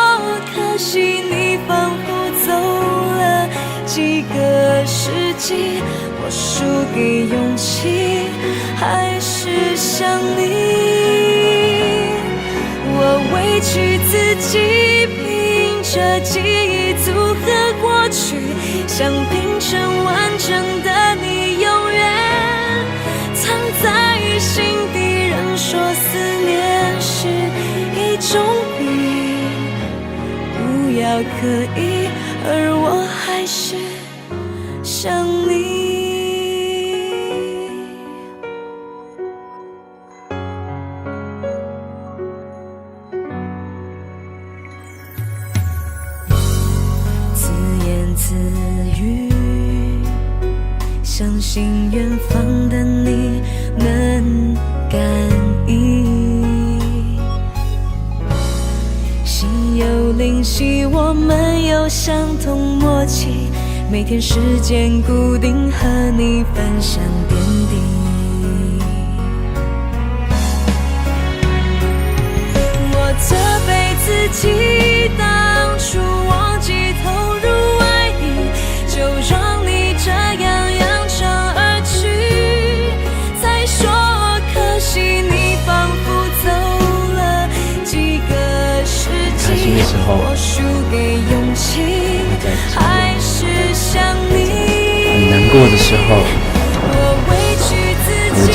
可惜你仿佛走了几个世纪，我输给勇气，还是想你。我委屈自己，凭着记忆组合过去，想拼成完整的你，永远藏在心底。人说思念是一种病，不要刻意，而我还是想你。自言自语，相信远方的你能感应，心有灵犀。相同默契，每天时间固定和你分享点滴。我责备自己当初忘记投入爱意，就让你这样扬长而去，才说可惜你仿佛走了几个世纪。我输给勇气，还是想你。很难过的时候，我委屈自己，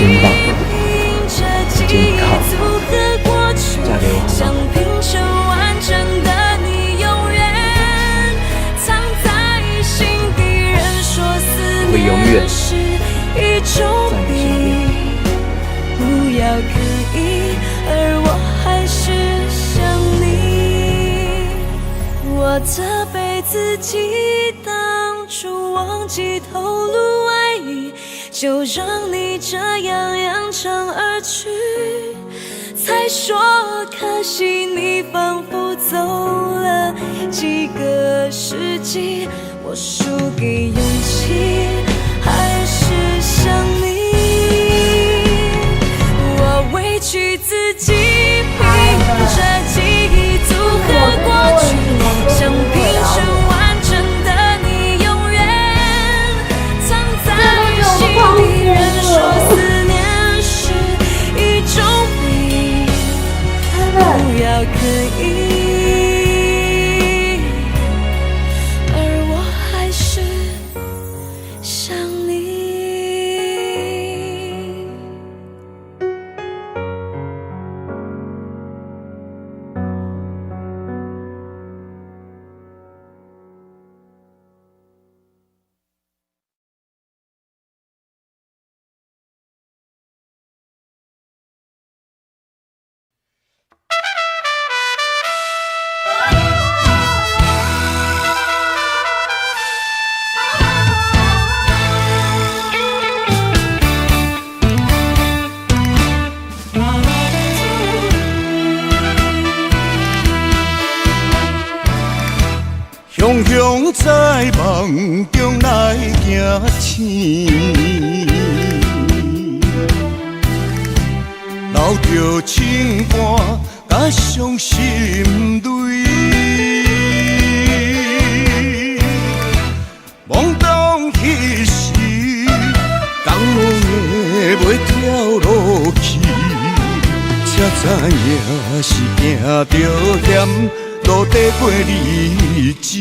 凭着记忆组合过去，想拼成完整的你，永远藏在心底。人说思念是一种病，不要刻意，而我还是想你。我责备自己当初忘记透露爱意，就让你这样扬长而去，才说可惜你仿佛走了几个世纪。我输给勇气，还是想你。我委屈自己，凭着记忆组合过去，想拼成完整的你，永远藏在心底。人说思念是一种病，不要刻意，而我还是想你。雄雄在梦中来行醒，留着情歌甲伤心泪。懵懂彼时，江的袂跳落去，才知影是行着险。路底过日子，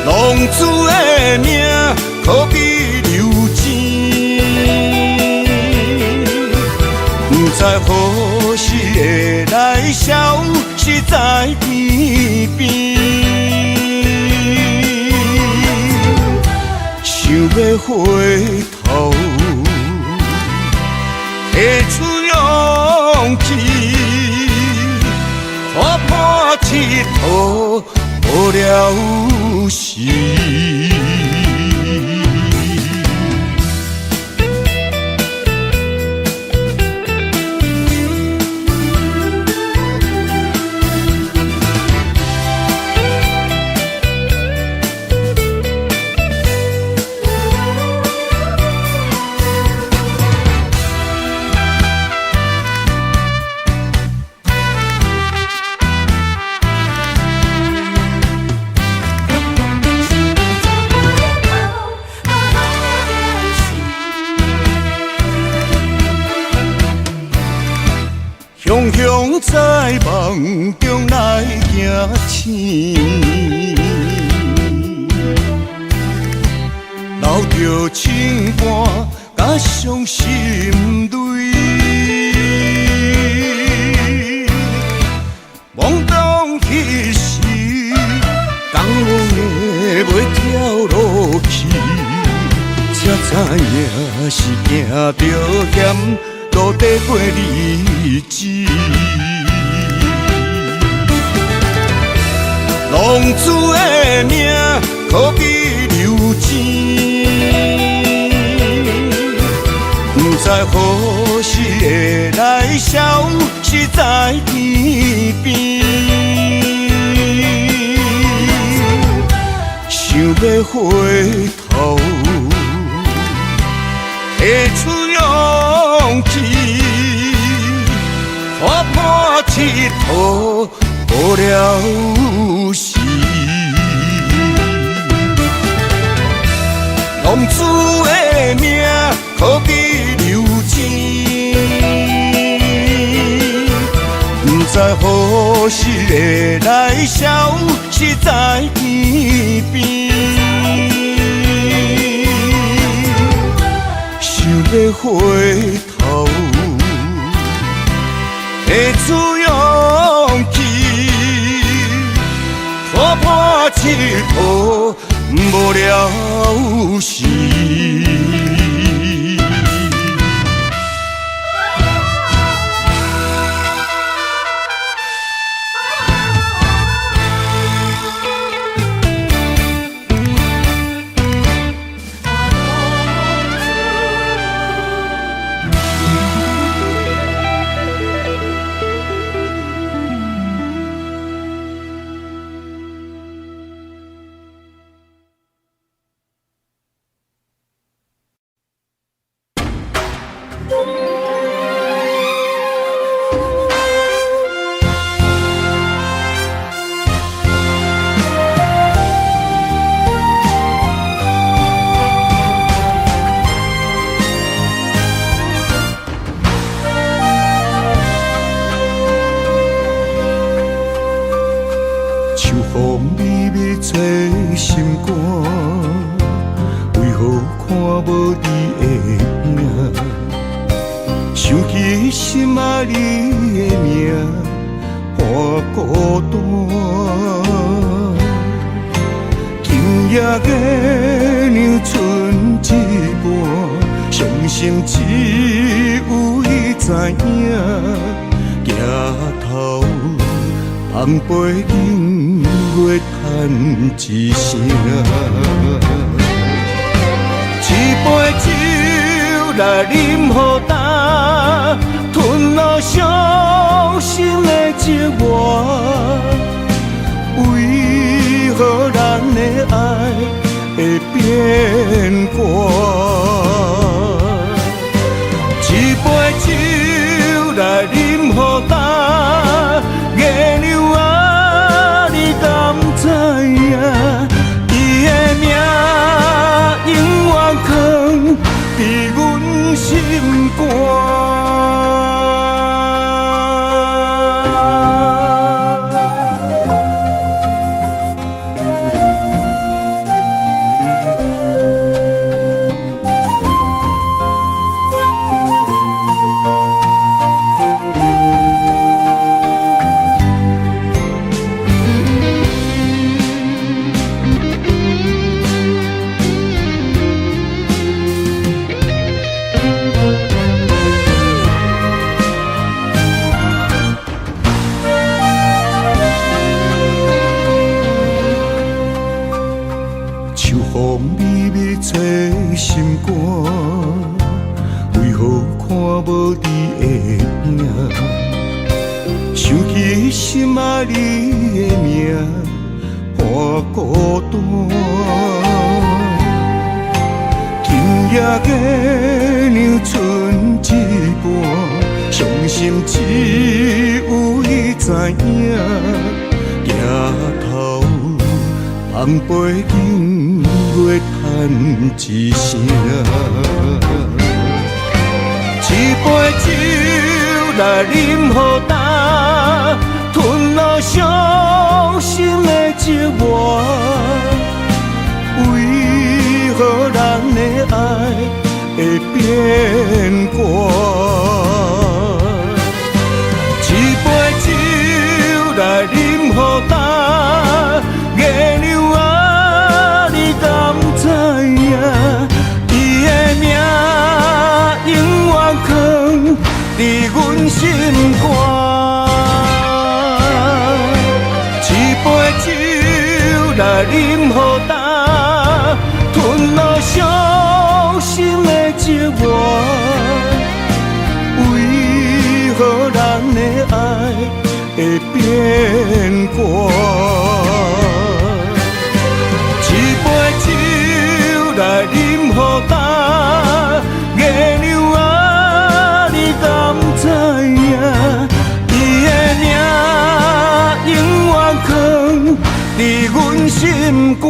浪子的命可比流钱，不知何时会来消失在天边。想要回头，提出勇气，看破铁土无了时。雄雄在梦中来行醒，留着情歌甲伤心泪。懵懂彼时，江的袂跳落去，才知影是行着险。路底过日子，浪子的命可比流钱，不知何时会来消，是在天边。想要回头，会出勇气，花破铁头无了时。浪子的命，可比流钱。不知何时会来消，是在天边。想要回头，会出勇气，花破铁头无了时。一声，一杯酒来饮好干，吞落伤心的寂寞。为何咱的爱会变卦？一杯酒来饮好干，月亮啊，你敢知影？伊的名永远藏伫阮心肝。为何看无你的影？想起心爱你的名，伴孤单。今夜月亮剩一半，伤心只有伊知影。抬头望背景月叹一声。一杯酒来饮好干，吞落伤心的寂寞。为何咱的爱会变卦？一杯酒来饮好干，月亮啊，你敢知影？伊的名永远藏伫阮心肝。一杯酒来饮好干，吞落伤心的寂寞。会变卦。一杯酒来饮予干，月亮啊，你敢知影？伊的名永远藏伫阮心肝。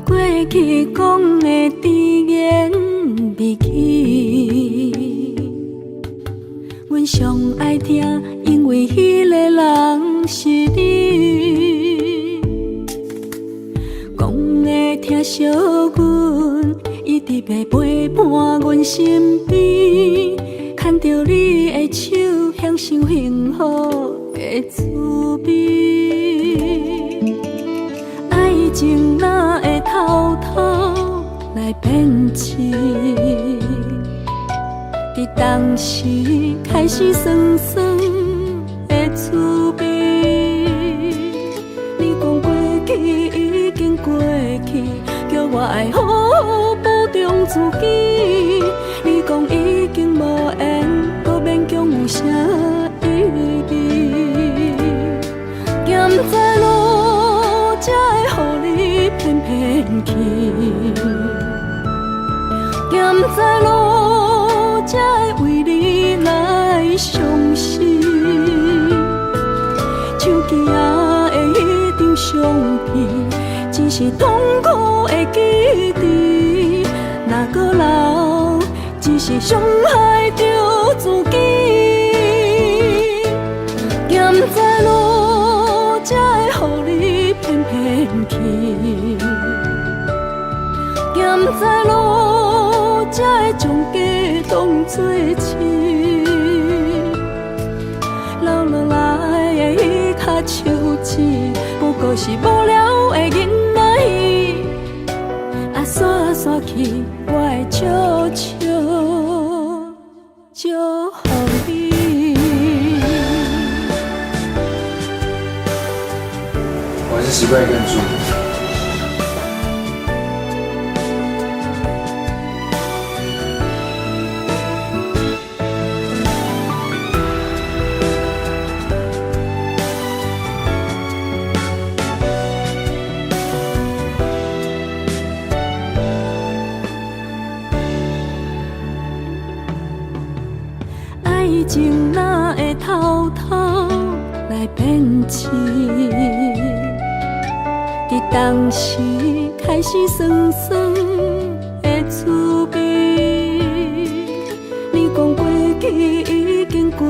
过去讲的甜言蜜语，阮上爱听，因为迄个人是你。讲的疼惜阮，一直要陪伴阮身边，牵着你的手，享受幸福的滋味。爱情哪会偷偷来变痴？伫当时开始酸酸的滋味。你讲过去已经过去，叫我爱好好保重自己。你讲已经无缘，搁勉强有啥意义？咸在路才会予你偏偏去，咸在路才会为你来伤心。手机啊的迄张相片，只是痛苦的记忆。若搁留，只是伤害着自己。咸在路才会予你偏偏去，咸在路才会将家当作痴。留落来的迄颗手指，不过是无聊的囡仔戏。啊，煞煞去，我会笑笑祝福你。我还是习惯一个人住。爱情哪会偷偷来变痴？伫当时开始酸酸的滋味。你讲过去已经过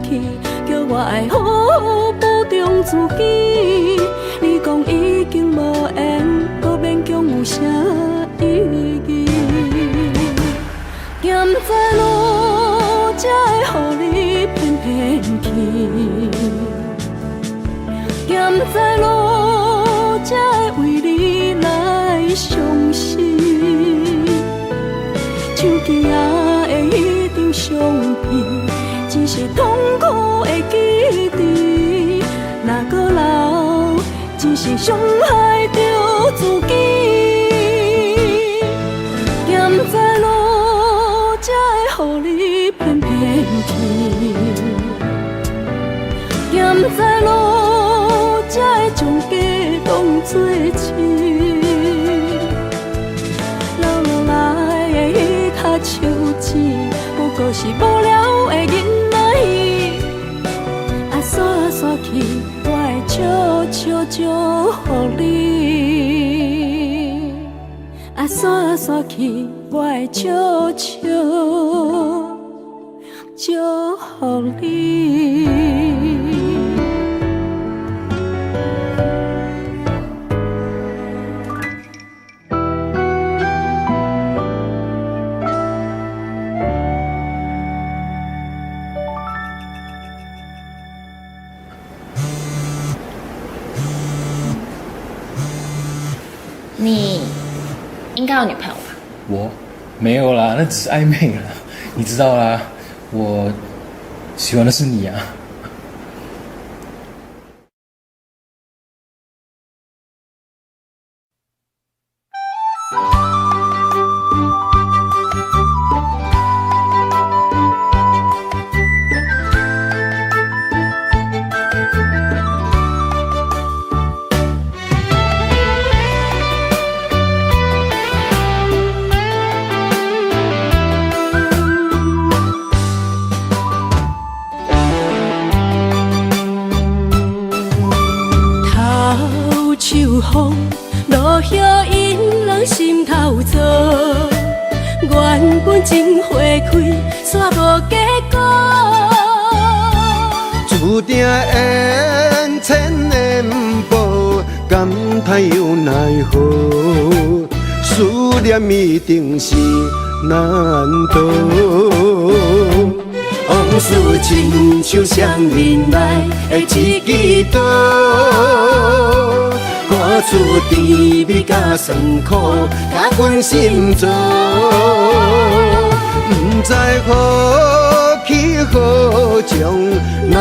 去，叫我爱好好保重自己。你讲已经无缘，搁勉强有啥意义？咸在路才会予你偏偏去，咸在路才会为你来伤心。手机啊的迄张相片，只是痛苦的记忆。若搁留，只是伤害着自己。咸在路才会予你偏偏去，咸在路才会将家当作痴。留落来的迄颗手指，不过是无聊的囡仔戏。啊，煞煞去，我会笑笑祝福你。甲散散去，我会笑笑祝福你。你应该有女朋友吧？我没有啦，那只是暧昧啦，你知道啦，我喜欢的是你啊。秋风落叶引人心头躁，原本情花开，煞无结果。注定缘千缘报，感叹又奈何？思念一定是难渡。往事亲像双面来的一支刀，看出甜蜜甲酸苦，甲阮心做。不知何去何从，哪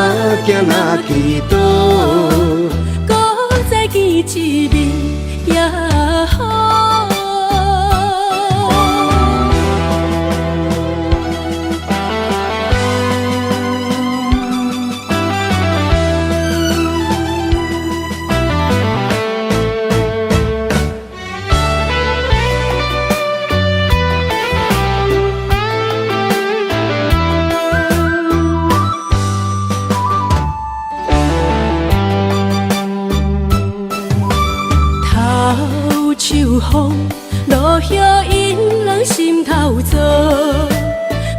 行哪去倒？搁再见一面也好。秋风落叶引人心头躁，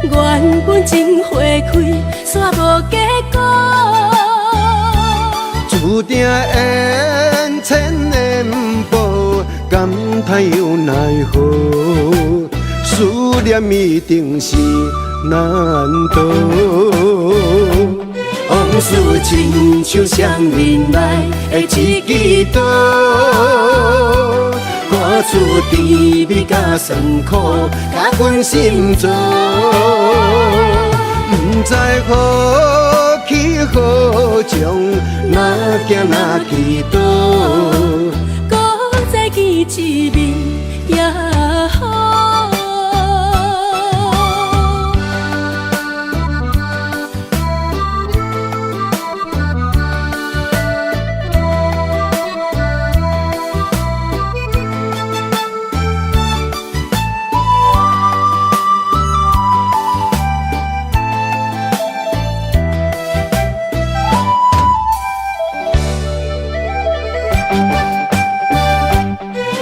原本情花开，煞无结果。注定缘千缘报，感叹又奈何？思念一定是难渡。往事亲像双面来的一支刀，看出甜蜜甲酸苦，甲阮心做。不知何去何从，哪行哪去倒？搁再见一面也好。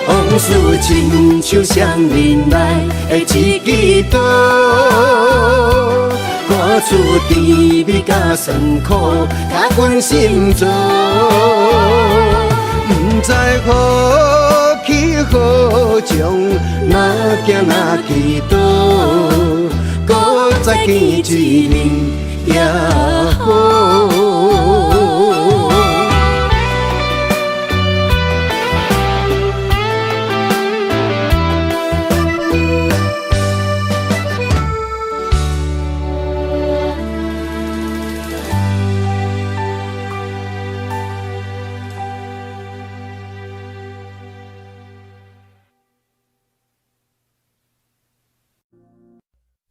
往事亲像双面来的一支刀，看出甜蜜甲酸苦，甲阮心做。不知何去何从，哪行哪去倒？搁再见一面也好。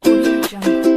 Audio Jungle.